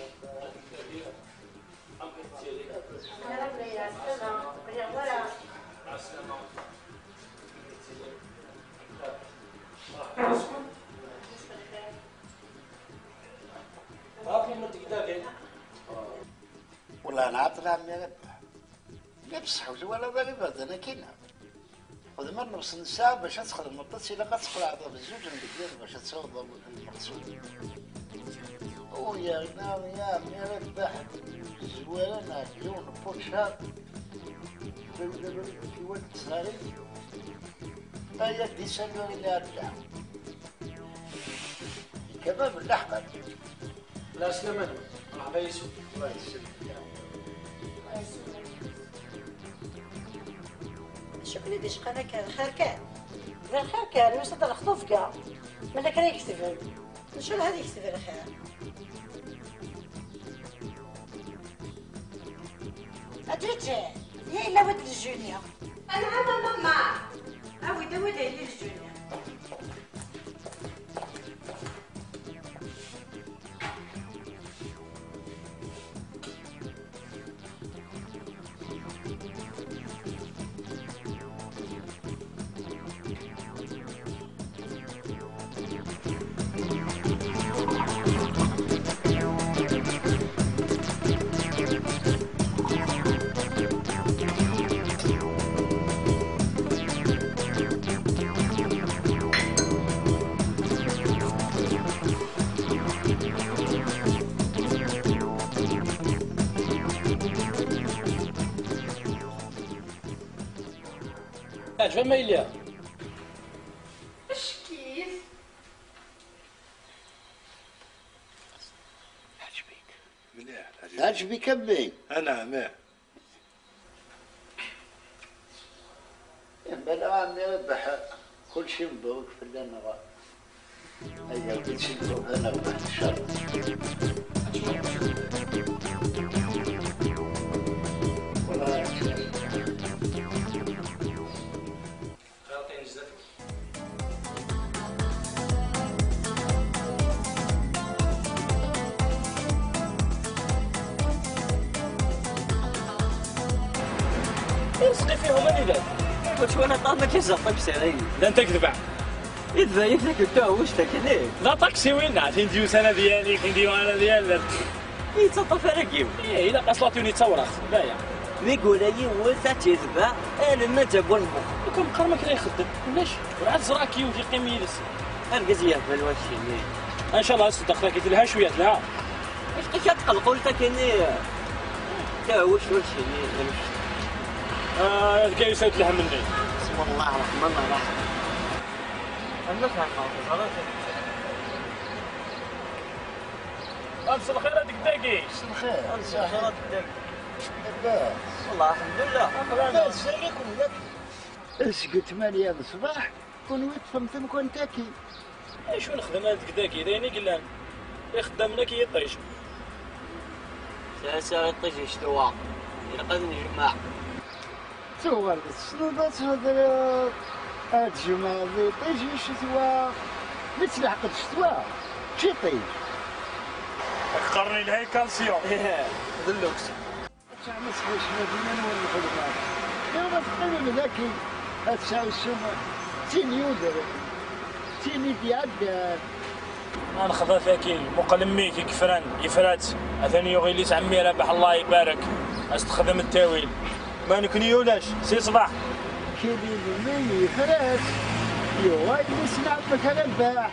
انا عطل عمي ربح لا بصح ولا بالي بعد انا كينا خذ مرة بس الساعة باش تدخل المطاس إلا قد على الزوج نقدر باش تصوب المقصود ويا نعم يا عمي ربح زوالنا اليوم فوق شهر في وقت صغير هيا ديسمبر اللي أرجع كمان بالأحمر لا سلامة مرحبا يسوع الله يسلمك شوف لي ديش قنا كان خير كان ذا خير كان وسط الخطوف كاع مالا كان يكتب شو هذا يكتب الخير أدريت يا إلا ود الجونيور أنا عم ماما أوي دوي لي الجونيور عجبها ما إليا اش كيف عجبك أمي أنا عمي بلا عمي ربح كل شيء مبروك في اللي أنا غا هيا كل شيء مبروك أنا ربح إن شاء الله يسقي فيهم اللي ذاك قلت وانا طاب ما كيزقك سيري لا انت كذبع إذا يفلك انت واش تاكلي لا طاكسي وين عاد نديو سنه ديالي كنديو انا ديال يتصطف راكيو ايه الا قصلاتوني تصورات بايع يقول لي وسا تيتبع انا ما تقول بو كون قرمك لا يخدم علاش وعاد زراكي وفي قيم يلس القزيه بالواشي ان شاء الله صدق راكي تلها شويه لها اش كتقلقوا انت كاني تا واش كاين يسوت لها مني بسم الله الرحمن الرحيم انا فاهم امس الخير هذيك داكي الخير امس الخير هذيك داكي لاباس والله الحمد لله لاباس عليكم لاباس اش قلت مالي هذا الصباح كون ويت فهمتم كون تاكي شو نخدم هذيك داكي دايني قلان خدامنا كي يطيش ساسا يطيش يشتوا يلقى نجمع صور السنوبات هذا الجمعة اللي طيش الشتوى مثل حق الشتوى شي طيش قرني لهي كالسيوم دلوكس تعمل سبيش مدينة نولي في الغابة يوم تقلل ذاكي هتساوي السمع تيني يودر تيني ديال انا خذا ثاكي مقلمي كي كفران يفرات اثني يغي لي عمي ربح الله يبارك استخدم التاويل ما نكني ولاش سي صباح كيدي مني فرات يوا يسمع مثلا باح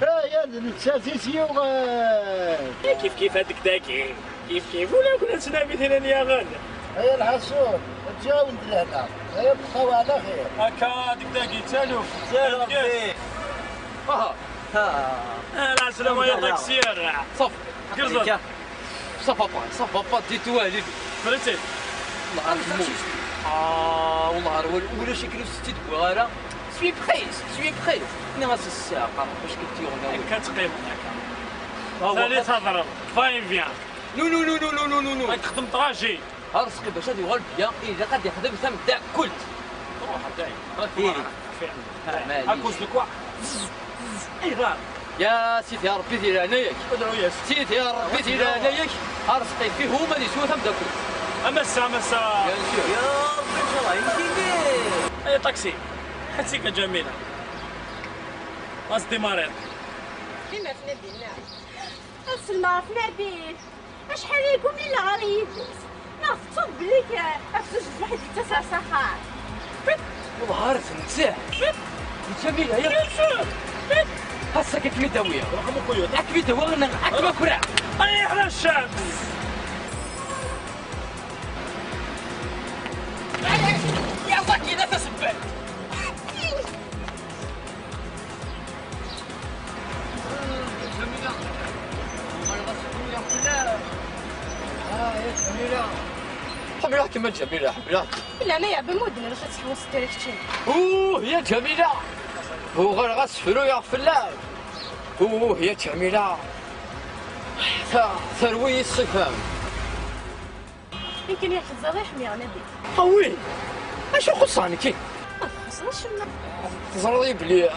يا نتساسيس يوغا كيف هذيك داكي كيف ولا كنا نسنا مثلا يا غن هيا الحسون تجاوز لهنا هيا بقاو على خير هكا ديك داكي تسالو فيه لا سلامة يا طاكسير صف قرزت صفا با ديتو عليك فريتي والله عارف والله عارف ولا شي كيلو 60 بوغالا سوي بريس انا غاس الساعه باش كتيرنا كتقيم ثاني تضرب فاين فيان نو راك تخدم طراجي رزقي باش هادي غالب بيان اذا قد يخدم ثم تاع كلت روح داي فعلا اكوز دو كوا اي غار يا سيدي يا ربي دير عناياك ادعو يا سيدي يا ربي دير عناياك رزقي فيه هما اللي سوا ثم داكل امسا يا ربي ان شاء الله يمكن اي طاكسي حسيك جميله قصدي مريض كيما في نبينا اسمع في نبيل شحال يكون الا غادي يدوز نفطر بليك افزوج واحد يتسع ساخات وظهرت نتاع جميلة يا هسا كيف داوية رقم خويا كيف داوية انا اكبر كرة اي على الشمس يا زكي لا تسبل جميلة يا جميلة حبلاتي من جميلة حبلاتي لا انا يا بمود انا خاص تحوس ديريك تشين اوه يا جميلة هو غير غسفلو يا فلان اوه يا جميلة ثروي الصفام يمكن ياخذ زريح يا نبي طويل اش خصاني كي خصنا شنو تزري بلي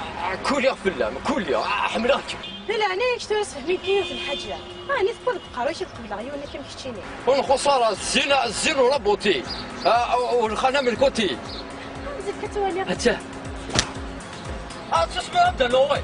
كل يا فلان كل يا حملاك لا انا شتو فهمي كاين في الحاجه راني تقول بقراوش يقبل عيوني كيما كشتيني والخسارة الزين وربوتي والخانة من الكوتي زيد كتوالي هتا تسمع هذا لوي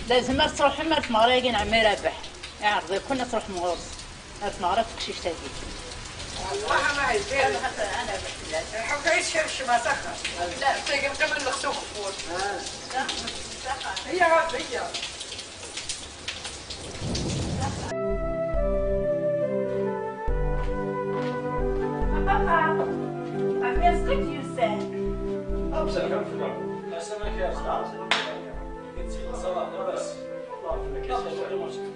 لازم تروح ما تمغريقين عمي رابح يعرض كنا تروح مغرس تمغرى تكشيش تاكي والله ما يزيد انا الحق عيش ما سخر لا تيجي قبل الخسوف فوت هي هي Qu'est-ce que tu sais? أبصر في الأرض. لا سمك يا أستاذ. كنت صلاة بس. والله في المكان.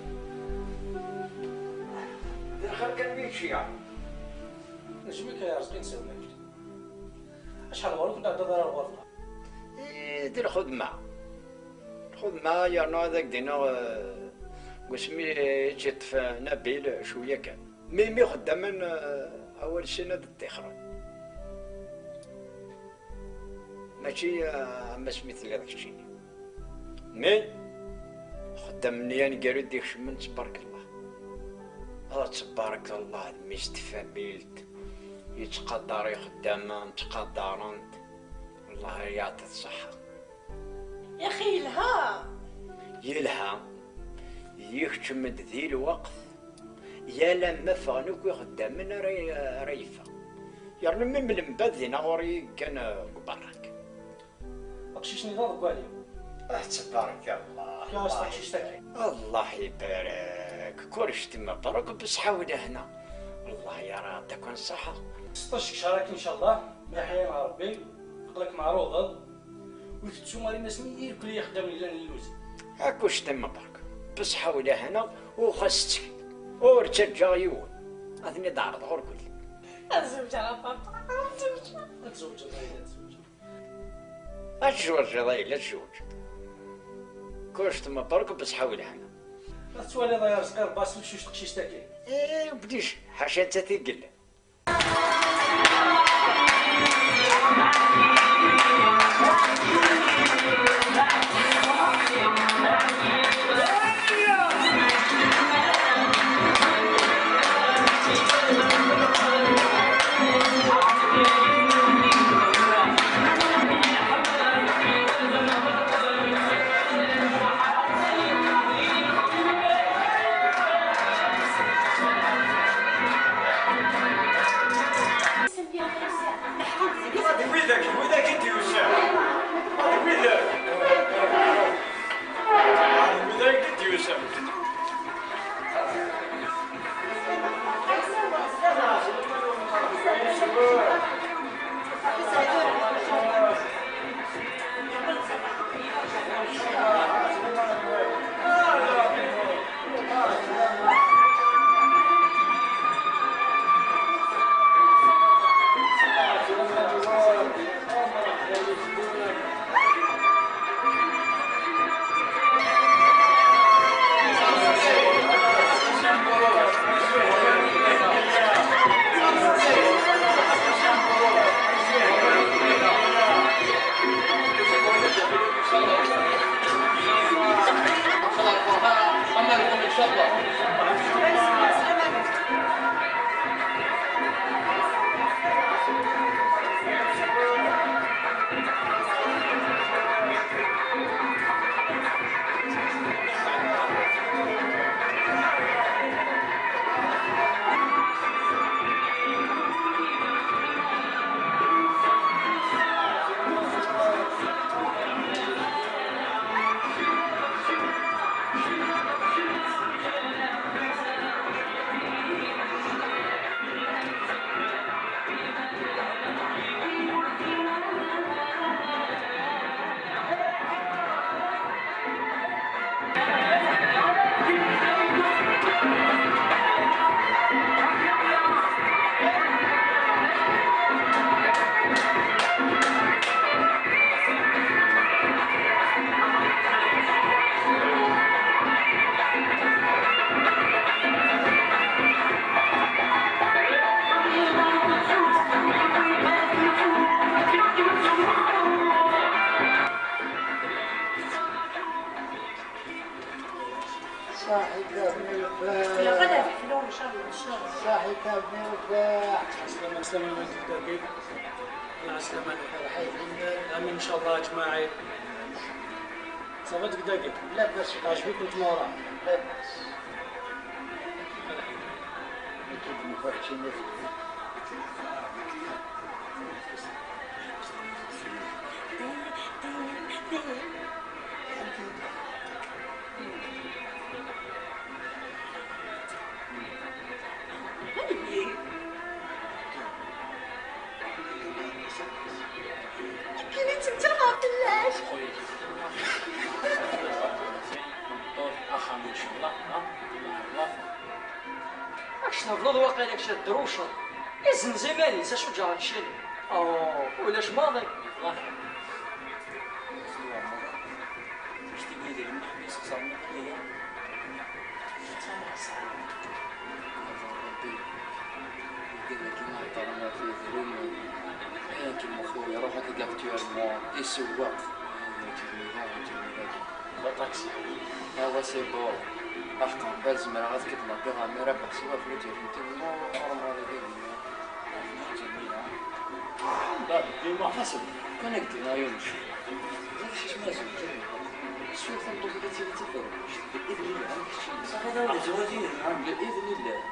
دخل كان بيت شيعة. نجمك يا رزقين نسوي شحال غورك كنت عندها ضرر غورك. دير خدمة. خدمة يا ناضك دينا وسمي جيت في نبيل شوية كان. ميمي خدامن أول سنة الدخرة. ماشي ما سميت لي هذاك الشيء مي خدامني يعني قالوا ديك شمن تبارك الله تبارك الله ميست فاميلت يتقدر يخدم تقدرنت الله يعطي الصحة. يا اخي يلها يكتمد ذي الوقت يا لما فغنوك يخدمنا ريفة يعني من المبذي نغوري كان برك بقشيشني ضرب بالي. تبارك الله الله يبارك كلش تما برك بصحة ولا هنا الله يرضيك ونصحة. 16 شهرك ان شاء الله مليحين مع ربي قلك معروض وتتسوم غادي الناس ندير كل يخدم لنا اللوز هاك واش تما برك بصحة ولا هنا وخاصك ورترجع يون اذني دار غور كل اتزوج على بابا اتزوج اتزوج لا تزوج كلش تما برك بصحة ولا هنا تسوالي ضيار صغير باسل شوش تقشيش تاكل بديش حاشا انت تقل يا غدا تحلوه ان شاء الله ان شاء الله. صاحي كابني وفاح. سلامة سلامة ما تبدأ مع السلامة. امين ان شاء الله اجمعين. صافي دقيقة. لا بس عجبكم انتم وراه. لا بس. اكيد مفرشين كنت ترغب بالله. ان شاء الله اش نفضل واقيلا كش الدروشه ازن زماني ساشجع الشيء ولاش ماضي الله واش تبغي دير من حبيس صار من كليه يقول لك ما طالما في ظلم كيما خويا روح هكا اكتوالمون يسوق لا طاكسي هذا سي بون أحكام بازم أنا غاز كتنا بيها ميرا بحسبها فلوتي فهمتي نورمال هذيك جميلة لا ديما حسب كان قدنا يومش شو اسمها زوجين شو ثم تقول لي تفر بإذن الله صح هذا ولا زواجين نعم بإذن الله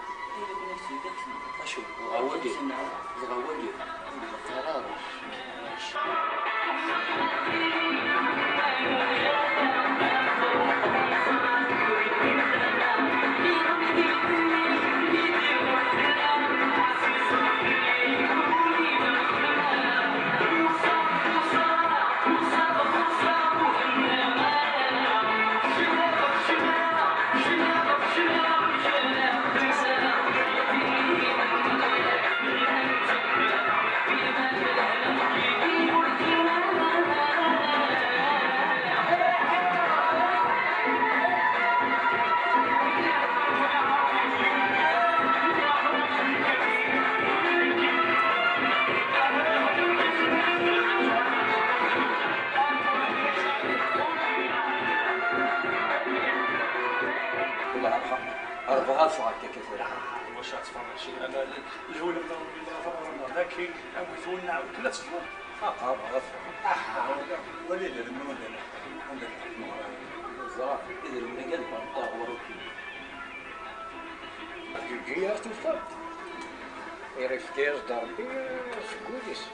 أشوف وأولي زغولي قرار أربعة شهور كيف واش تفرج شي انا الجوله بالله فرنا ذاك امثلنا عاود ثلاث شهور أربعة وليد المنون عندك بالظبط إذا المجال بنطاق وروكي الجيجية تفضل يرفتير ضربي سكوليس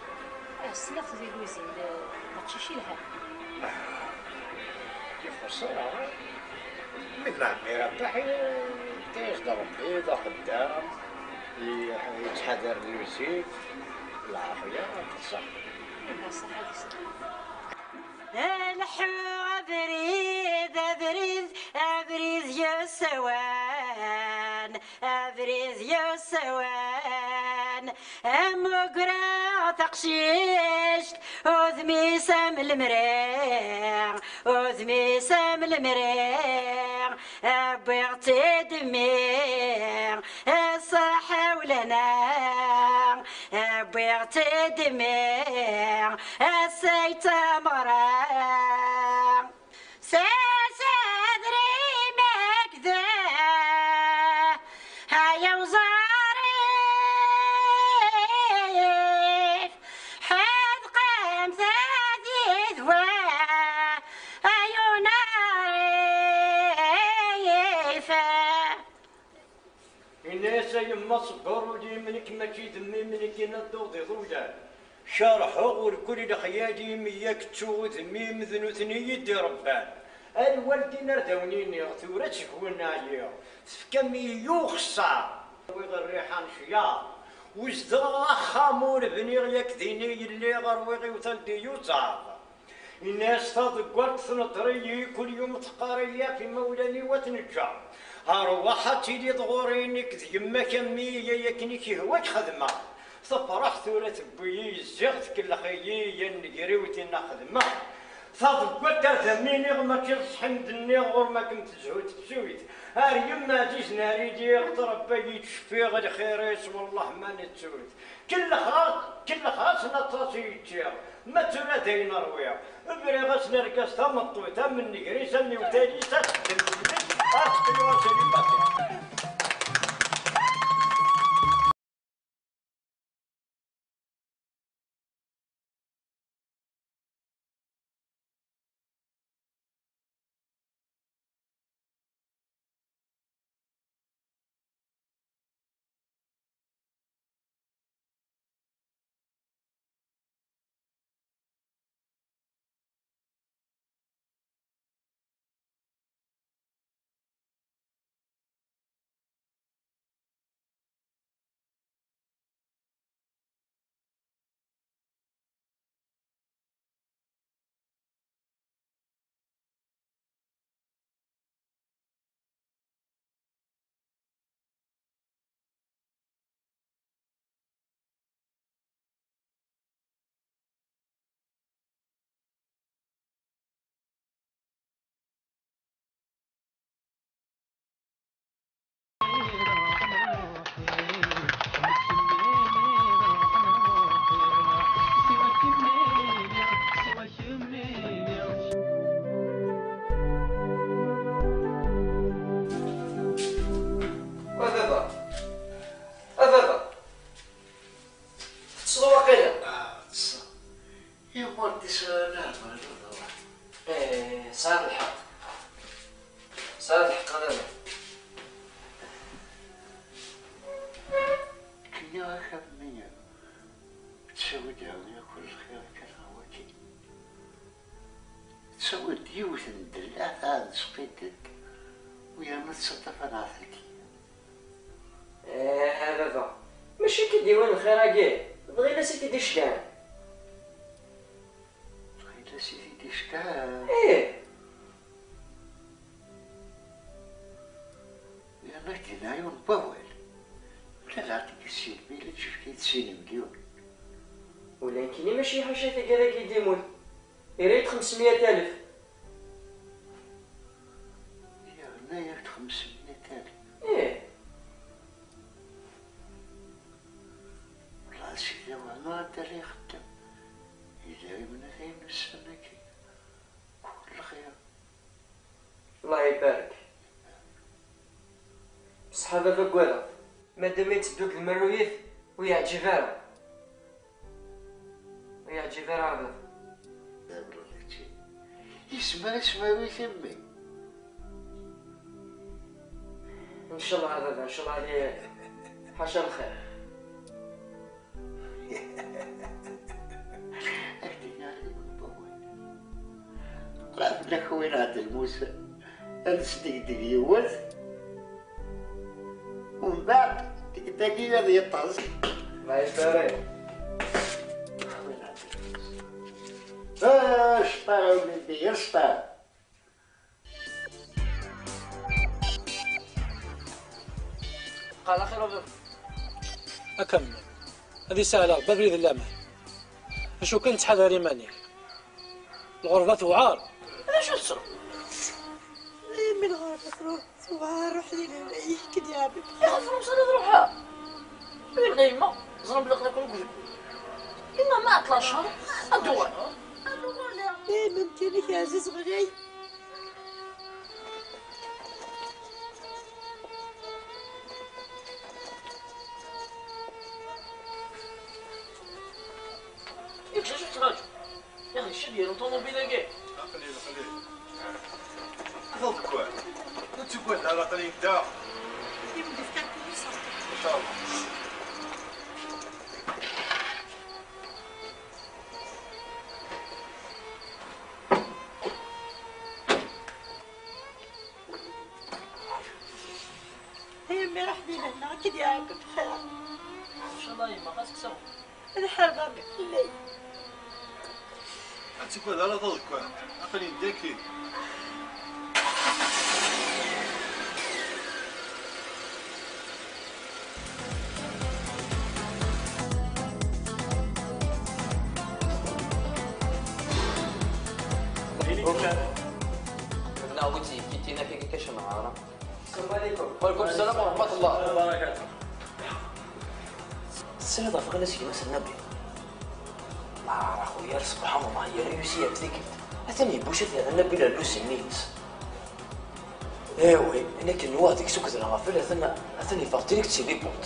السلاف ديال الوزين ما تشيشي لها يخسر من عمي ربح تيش ضربي ذا قدام يتحذر الوزين العافية تصح الحو بريد أبريد أبريد يسوان أبريد يسوان أمقرا تقشيش أذمي سام المريع أذمي سام المريع أبغتي دميع الصحة ولنا أبغتي دميع السيطة مرا سادري مكذا هيا وظريف حد قام ثادي ذوا عيونا ريفا الناس يما صبروا لي منك ما كيدمي منك ينضو ضي ضوجان شرحوا والكل الخياجي مياك تشوذ ميم ذنوثني يدي ربان الوالدين ردونيني ثورة شكونا عليا تفكمي يوخصا ويغ الريحان شيار وزدغ خامور بني غياك ديني اللي غرويغي وثلدي يوتعب الناس تضقرت ثنطري كل يوم تقاريا في مولاني وتنجا هروحتي لي ضغورينك ذيما كمية يكنيك هواك خدمة صفرح ثورة بويي زغت كل خيي ينقري وتينا خدمة صدق ثميني غما كيرس حمدني غور ما كنت زهوت تسويت هار يما جيز ناري دي اقترب بيي تشفي غير خيريس والله ما نتسويت كل خاص نطاسي يتشير ما تسولا داين رويا ابري غاس نرقص تمطويتا من نقري سني وتالي تسدم أسكي وسلي باقي سالت حق هذا كنا خمية تسوي دعوة كل خير كرهوتي تسوي ديوث ندلع هذا سقيتك ويا ما تصدف انا عافاك. بابا ماشي كيديوان الخير كاع بغينا سيدي شكان. بغينا سيدي شكان؟ ايه يا ما كاين عيون بوال ولا نعطيك السين ميلا تشوف كي تسين مليون. ولكن ماشي حاجه هذا كيديمون يريد 500,000. يا هنايا 500,000. ايه والله سيدي وهنا الدري يخدم يداوي من ذي نسفنا كي كل خير. الله يبارك. بصح بابا كوالا مادام يتسدوك المرويث ويعجبها بابا. دابا هادشي يسمى ويسمي. ان شاء الله بابا ان شاء الله عليه حاشا الخير. اهدينا عليك بوال قابل لك وين عاد الموسى نسديك يوث ومن بعد دقيقة غادي يطهز. الله يبارك. شطار ولدي شطار. قال خير بابا. أكمل هذه سهلة باب ريد اللامة. شو كنت حذري ماني الغربة ثوعار. انا شو تصرف؟ من غربة ثوعار روح لي يحكي يا عبد يا فلوس انا نروحها. وين يما زرب لك ناكل وجبت إما ما عطلا شهر أدور إيه ممكن يا عزيز غالي. ياك شفت راجل يا أخي الشي ديالو طوموبيله كاع. خليه كيفاش كوال انت كوال على قليل دا يمدي في كاكو صافي ان شاء الله. هي امي راح بينا هنا اكيد ياكل بخير ان شاء الله يما خاصك تسوي الحال غير الليل. انت كوال على ضوء كوال قليل داكي. ناوتي كيتينا كي كشمعة. السلام عليكم. وعليكم السلام ورحمة الله وبركاته. السنة فغنا سيدي مثلا نبي ما اخويا سبحان الله يا ريوسي بديك اثني بوشت هذا النبي للوس النيت ايوه انا كنوا هذيك سكت انا غافل اثني فاطيك تسيدي بونت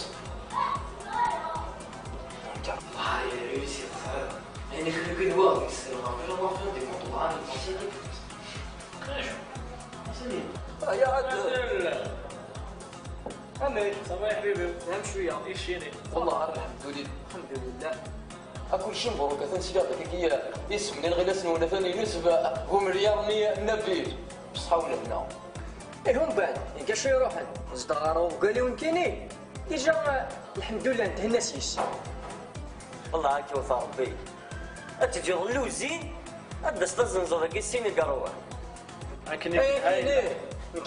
هاي يا ريوسي يعني كنوا هذيك غافل ما فهمت دي بونت والله انا فاطيك يا عدل أمين صباح حبيبي نام شوية يشيني والله الحمد لله أكل شي مبروك أثن سيادتك كي اسم من غير سنون ثاني يوسف هم رياضني النبيل بصحة ولا هنا هم بعد يلقى شوية يروحن زدارو وقالي وين كاينين يجا الحمد لله انتهى الناس والله هاكي وثا ربي أتجي غلو زين أدس تزنزر كي السين القروة كاينين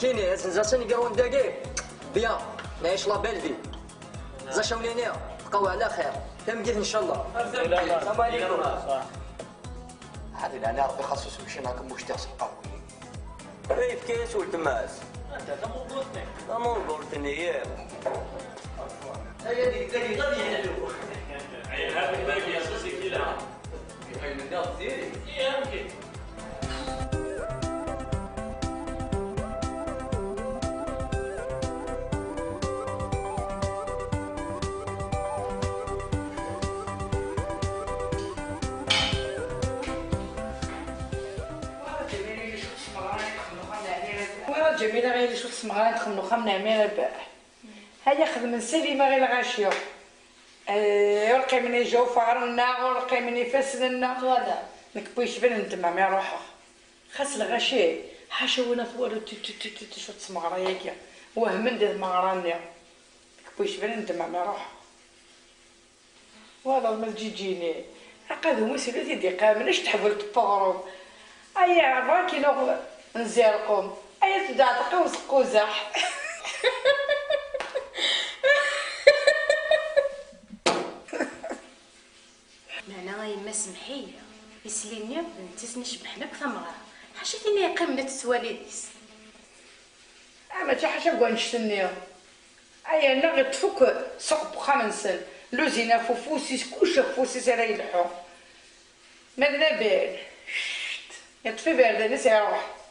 كاينين زنزاسن يقروون داكي بيان نعيش لا بيل في زاشاولينيا بقاو على خير تمجيد ان شاء الله. السلام عليكم. هذه انا ربي خاصو يمشي معكم واش تحسب كيف كيس والتماس انت تموضوطني تموضوطني يا هي دي غادي يحلو هذا باقي يا سوسي كيلا كاين الناس ديالي يمكن والله جميله غير شو تسمع ندخل خمنا عميره البارح هيا خدم سليمه غير غاشيه يلقي من يجاو فارنا ولقي من يفسدنا ولا نكبيش بين نتمع مع روحه خاص الغشي حاشا وانا ثوالو شو تسمع رايك وهمن دير ما راني نكبيش بين نتمع مع روحه والله ما تجيني عقد هما سيدي دي قام ليش تحبوا تبغروا ايا راكي نو نزيركم ايا تدع تقوز قوزح معنا غاي ما سمحيلي يسليني بنتي نشبح لك ثمره حاشتيني قمنت تواليديس اما تي حاجه بغا نشتنيو ايا انا غير تفك سوق بخمسن لوزينا فوفوسيس كلشي فوسيس راه يلحو ماذا بال يطفي بارده ناس يروح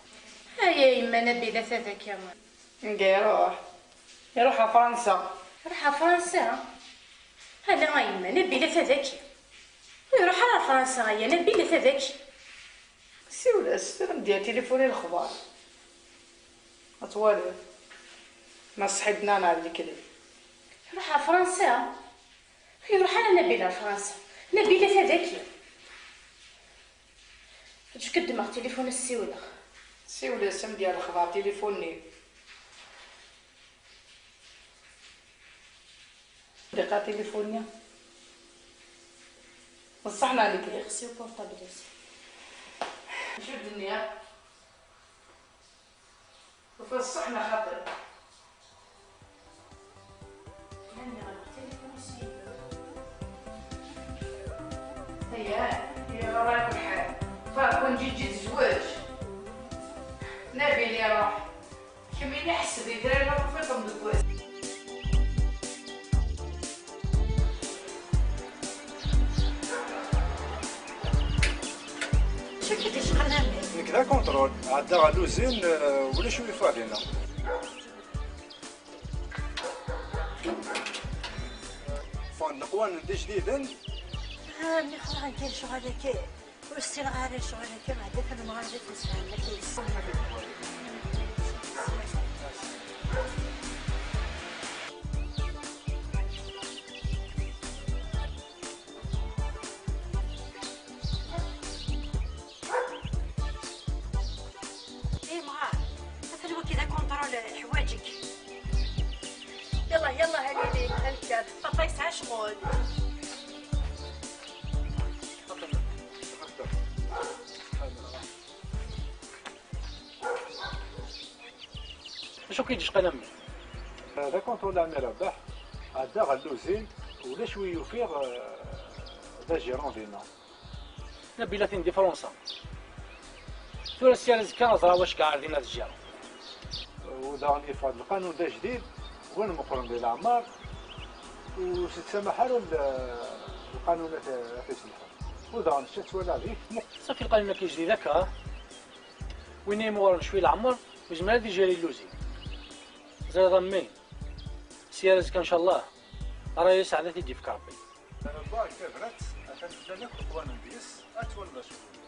هيا يما نبيله ثاثاك يا مان يروح فرنسا راح فرنسا هلا ما يما نبيله ثاثاك يروح على فرنسا غيا نبيله ثاثاك سيولا ستر ندير تليفوني الخبار اطوالي ما صحيبنا انا اللي كذا يروح على فرنسا يروح على نبيله فرنسا نبيله ثاثاك اش كدمغ تليفون السيوله اسم ديال الخبار تليفوني دقة تليفونيا وصحنا عليك يا خصي بورطابليس شو الدنيا وفصحنا خاطر هيا رايك الحال فكون جيت الزواج نبيل يا روح كمين يحسب يدير لك في طم الكواس شكلك تشغل كذا كونترول عدى على لوزين ولا شو يفعل لنا فان نقوان ندي جديدا ملي خرا ندير شغلك وستي غاري شغلك ما عندك انا ما غاديش نسمع لك يسمع ايه معاه مثلا كذا كونترول حوايجك يلا هليلي هلكات بابا يسعى شغل شو كيجيش قلم هذا كونترول عمي رباح عدى على لوزين ولا شويه يفيغ ذا جيرون ديالنا نبيله دي فرنسا ثورة السيارة كان زرا واش كاع عارفين هاد الجيران وداغني في هذا القانون ده جديد وين مقرن ديال الأعمار وستسمح له القانونات في الحكم وداغني شات ولا غير صافي القانون كيجري ذاك وين يمور شويه العمر وجمال دي جاري اللوزي زي ضمي سيارة كان ان شاء الله راه يسعد تيجي في كربي انا باغي كبرت عشان نبدا لك القوانين ديس اتولى شغل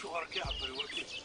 شغلك يعبر الوكيل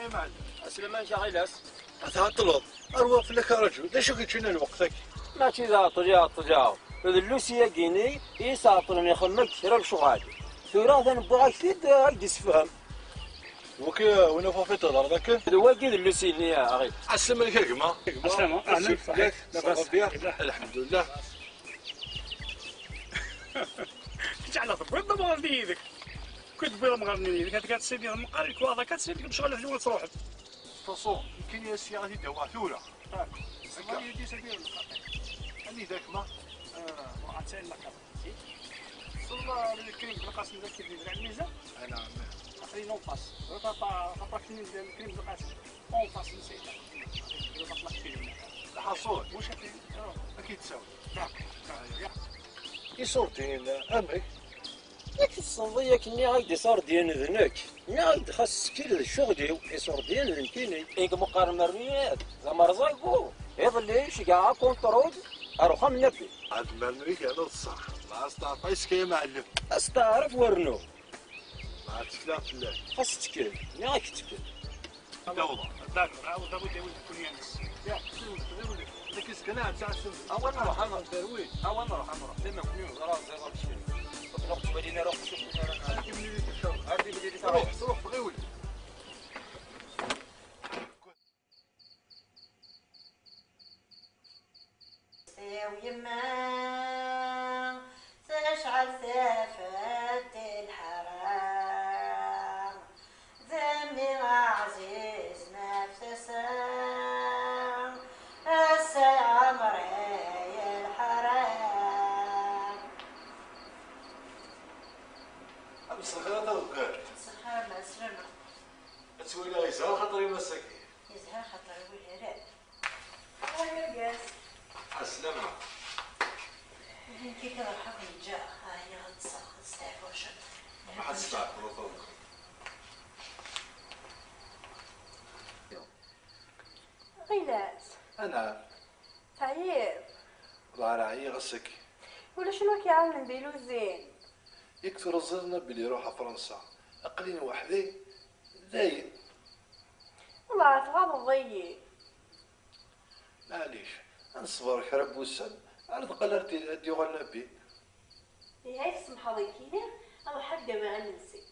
يا معلم. اسلم شي غيلاس. تعطلوا اروح لك رجل ليش كنتشنا وقتك؟ ماشي تعطل اللوسيا كيني يساطر من يخمك شرب شغال ثورة ذا نبغى كثير هاي تفهم وكي وين فوفي تهضر ذاك؟ هو كي اللوسي اللي يا اخي السلام عليك يا جماعة. السلام اهلا صحيح لاباس بيا؟ الحمد لله. على ضرب مغرني ذيك كنت بغير مغرني ذيك كتسيدي المقاري كواضا كتسيدي بشغل في الاول تروح تصور كاين يا سي غادي دوا ثورة. ما يدي سبيل اللي ذاك ما وعطينا لك صلى الكريم بالقاسم ذاك اللي درع الميزان نعم اي نون باس طاطا كريم الكريم بالقاسم اون باس نسيتها طلع فيه الحصول واش اكيد تساوي. يا صورتين امري ياك الصنضيه كني غايدي صار ديال ذنك ني غايدي خاص كيل الشغل يصور ديال ذنكيني ايك مقارن مرميات زعما رزاقو يظل شي كاع كونترول اروح من نبي عاد المرمي قالوا الصح ما استعرفش كي معلم استعرف ورنو ما تفلا في الله خاص تكل ني غاك تكل دوضه داكور عاود ابو داوود كل يانس يا لك اسكنا تاع السن اول نروح انا دروي اول نروح ديما كنيو راس زي غير شي نقطه بدينا نروح نشوف هادي بديتي روح غيولي ويما تشعل ثافات الحرام ذنبي عزيز نفسه هسه عمري الحرام السخانة تغكر سخانة سلمة تسوي لها يزهر خاطري مساكين يزهر خاطري ويهرب الله يرقص عالسلامة كي كذا الحكم جاء هاي غتصح تستعفوا شو ما حد استعفوا طبعا غيلاس انا تعيب الله راعي غسك ولا شنو كيعاون نديرو زين يكثر الظن بلي يروح فرنسا اقليني وحدي زين والله تغاض ضيق معليش نصبر كرب والسن على تقلرتي ديوغ النبي هاي تسمح ضيكينا او حد ما ننسي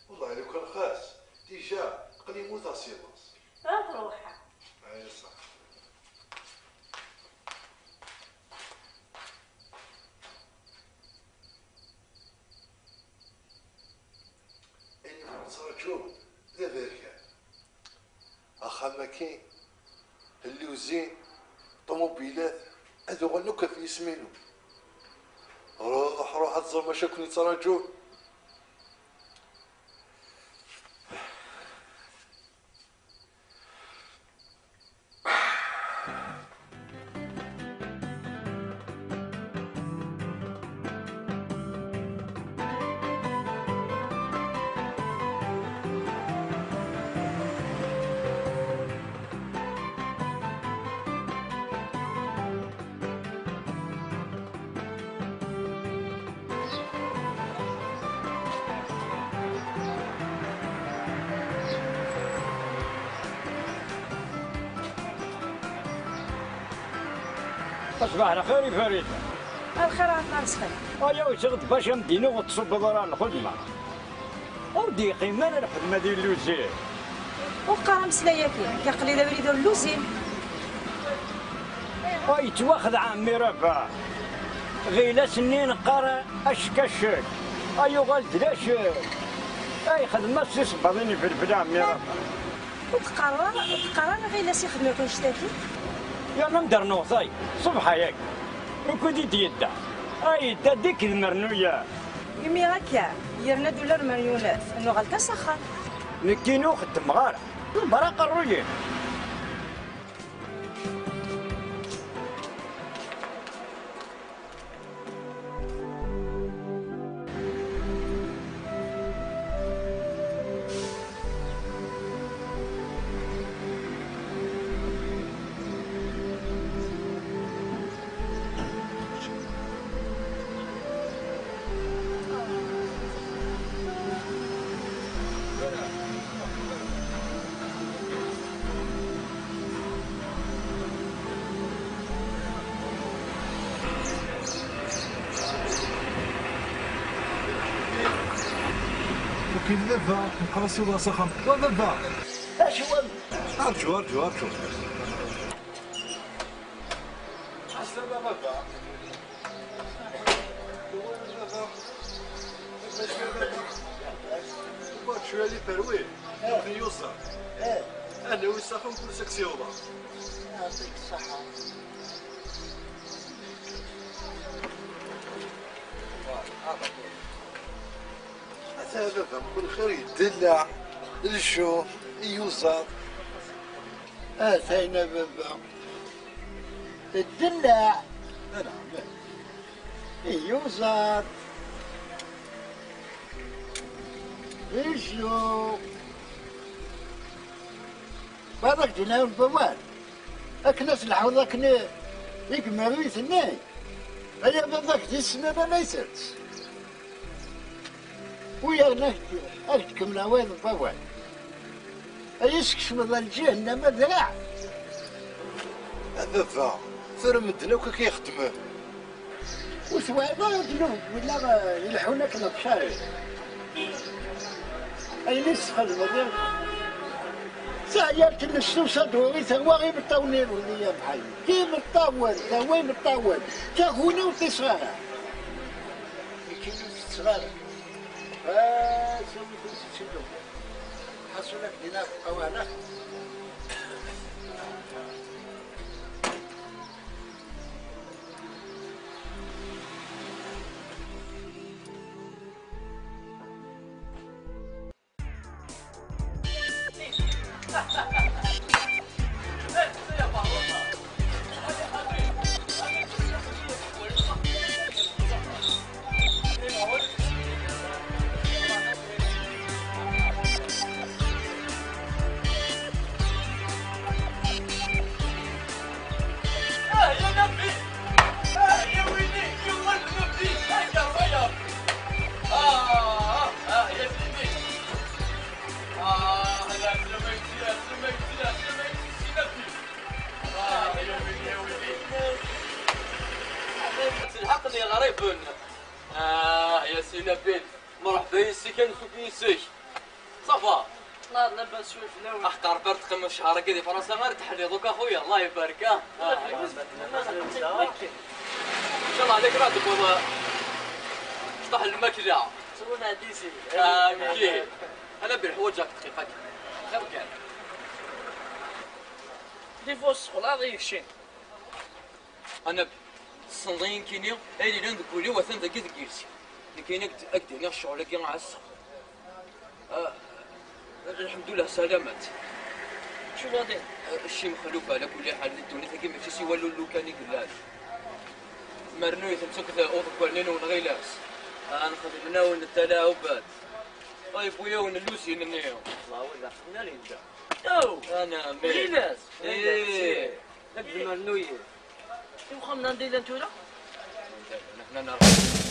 والله لو كان خاص ديجا قلي موت اسيلونس ما تروحها اي صح اني صار شوف ذا بركه اخا ما كاين اللوزين طوموبيلات هذو غنوكا في يسمينو روح تزور مشاكل تراجعون تصبح على خير فريد الخير عطنا نسخن ايا وشغد باش مدينة وتصب ضران الخدمة ودي قيمة الخدمة ديال اللوزين وقرا مسلايا كي قليل يريدو اللوزين يتواخذ عمي رفا غيلا سنين قرا اشكشك ايو غالد لاش اي خدمة سيس بعضيني في الفلا عمي رفا وتقرا غير لاس يخدمو كنشتاكي يلا ندر نوصي صبحا ياك وكودي ديدا اي دا ديك المرنوية يمي هكا يرنا دولار مريونات انو غالكا سخر نكينو خدم غارة البراقة الرويين كاين دابا نقرا ولا سخم ودابا اش هو ارجو ارجو ارجو السلام بابا شويه لي بروي في يوصل انا ويسافون كل سكسيوبا يعطيك الصحة. هذا كل خير يدلع الشوف يوصل اتينا بابا الدلع يوزر الشوف بارك دينا البوال اكنس الحوض اكني يقمروا يثني ايا باباك دي السنة ما يسرت ويا نكتكم نوين البوال ايسكش من الجهنم ذراع هذا ثرم الدنيا كيخدموا وثوابا يدلو ولا يلحونك الابشار اي نسخل المدير ساعات النسو صدوي ثواغي بالطونير وليا بحال كيف الطاول ثواي بالطاول تاخونا وتصغارا يكيلو تصغارا سوي كل شيء حصلك هنا قوانا تلحقني غريب يا سي نبيل مرحبا يسكن فوق يسيك صافا لا لاباس شويه في الاول اختار برد قمه شهر كذا فرنسا غير تحلي دوك اخويا الله يبارك ان شاء الله عليك راه تبغى شطح الماكله ترونا ديسي مكي انا بالحوايج دقيقه غير كاع دي فوس ولا ضيفشين انا الصندين كينيا اللي نقول لي وثن ذاك كيرسي لكن اقدر يا الشغل كي نعس الحمد لله سلامات شو غادي الشيء مخلوف على كل حال الدنيا ثقي ماشي سي والو لو كان يقول مرنو يتمسك اوض كورنين ونغي لابس انا خدمنا ونتلاعبات طيب ويا ونلوسي ننيو الله ولا خدنا لي انت او انا ميلاس ايه نقدر مرنويه وخمنا ندير انتولا نحن نعرف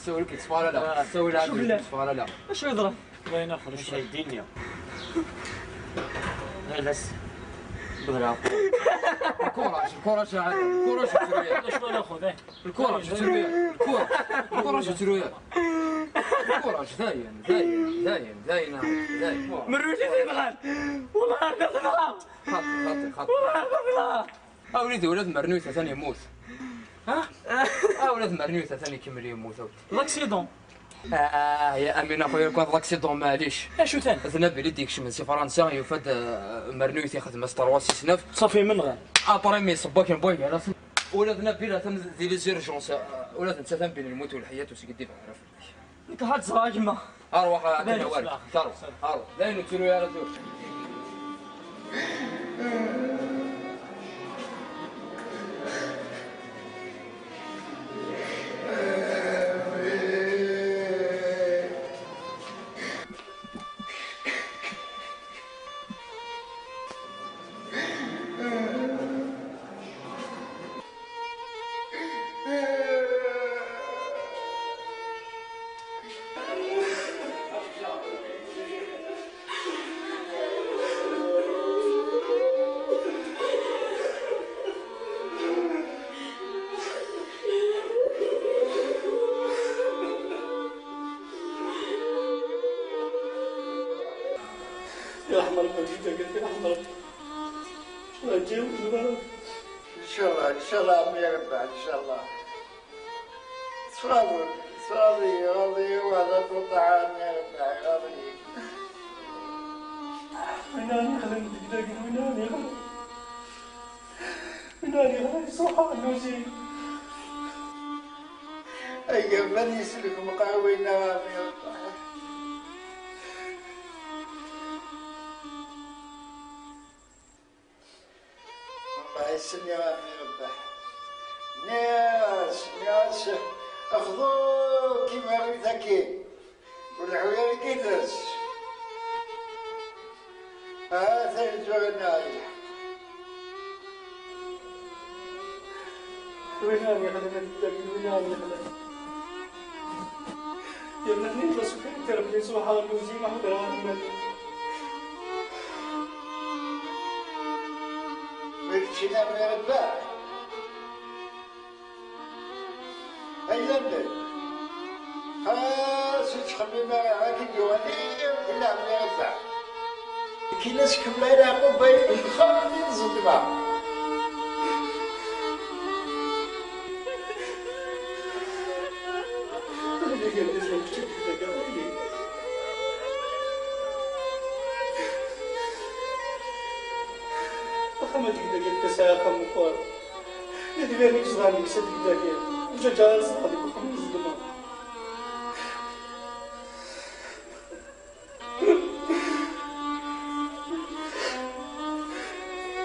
سوي لك تصفى لا سوي لها تصفى لا اش يضرب باين اخر شي الدنيا جلس بغلا الكرة شاعر الكرة شو تسوي اش بغا ناخذ الكرة شو تسوي الكرة شو تسوي الكرة زاين مروجي تبغى والله غلط خط وليدي ولاد مرنوسة ثاني يموت ولاد مرنوسة ثاني كمل يموت لاكسيدون يا امين اخويا كان لاكسيدون معليش اشو ثاني الذنب اللي ديكش من سي فرنسا يفاد مرنوس ياخذ ماستر 69 صافي من غير ابريمي صباك نبوي على ولاد نبيل ثم دي لي زيرجونس ولاد انت ثم بين الموت والحياه وسكدي عارف انت هاد زراجمه اروح عندنا والد اروح لا نتلو يا رجل يا احمر الخديجه قلت يا احمر لا تجوز الولد ان شاء الله عمي يربح ان شاء الله راضي وهذا الطعام يربح راضي ويناني خلينا دقدق ويناني خلينا صراحه اللوزي اي من يسلك مقاوين عمي يربح السن يا عمي ربح ناس اخذوه كيما ريتاكي والحويا كيدرس ثالث وغناية ويناني خلينا نتلاقي ويناني خلينا يا بنتني بس كنت ربي سبحان اللوزي ما حضراني مالي ويكتشينا من يربح هاي لندن خلاص تخمي معاك الديوانية كلها من يربح كي ناس كما يلاقوا باين الخمر الصدمة ما تقدر تساق مقار يدي بينك صغاري صدق داكيا وجا جالس هذيك خمس دماء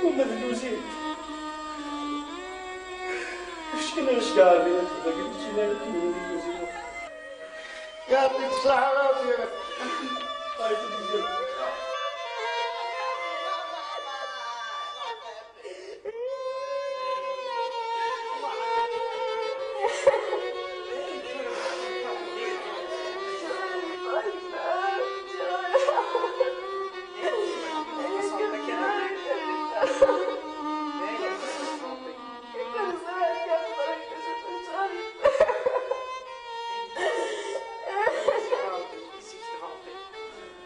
وما دلوزي ايش كنا نشقى بينا تبقى تجينا دلوزي يعطيك الصحة راسي هاي تدقى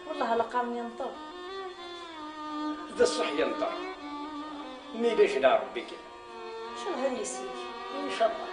والله لقاني ينطر إذا الصح ينطر مي باش دار بك شنو هذا يسير إن شاء الله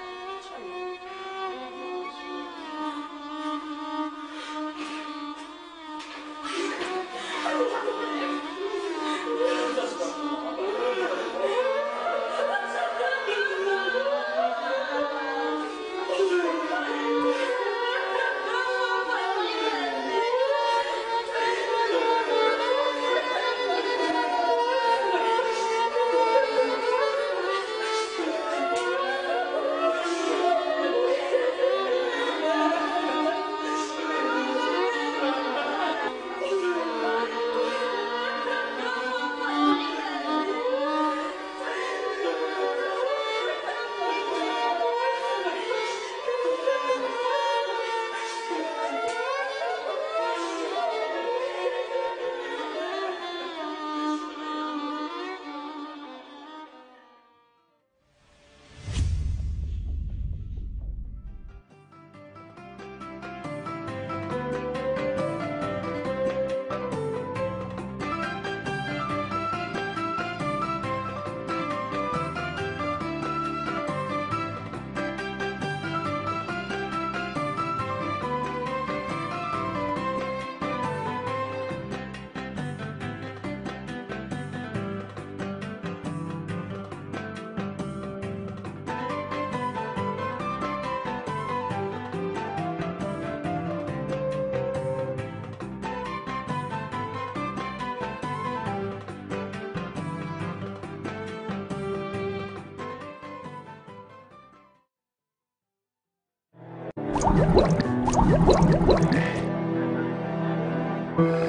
Thank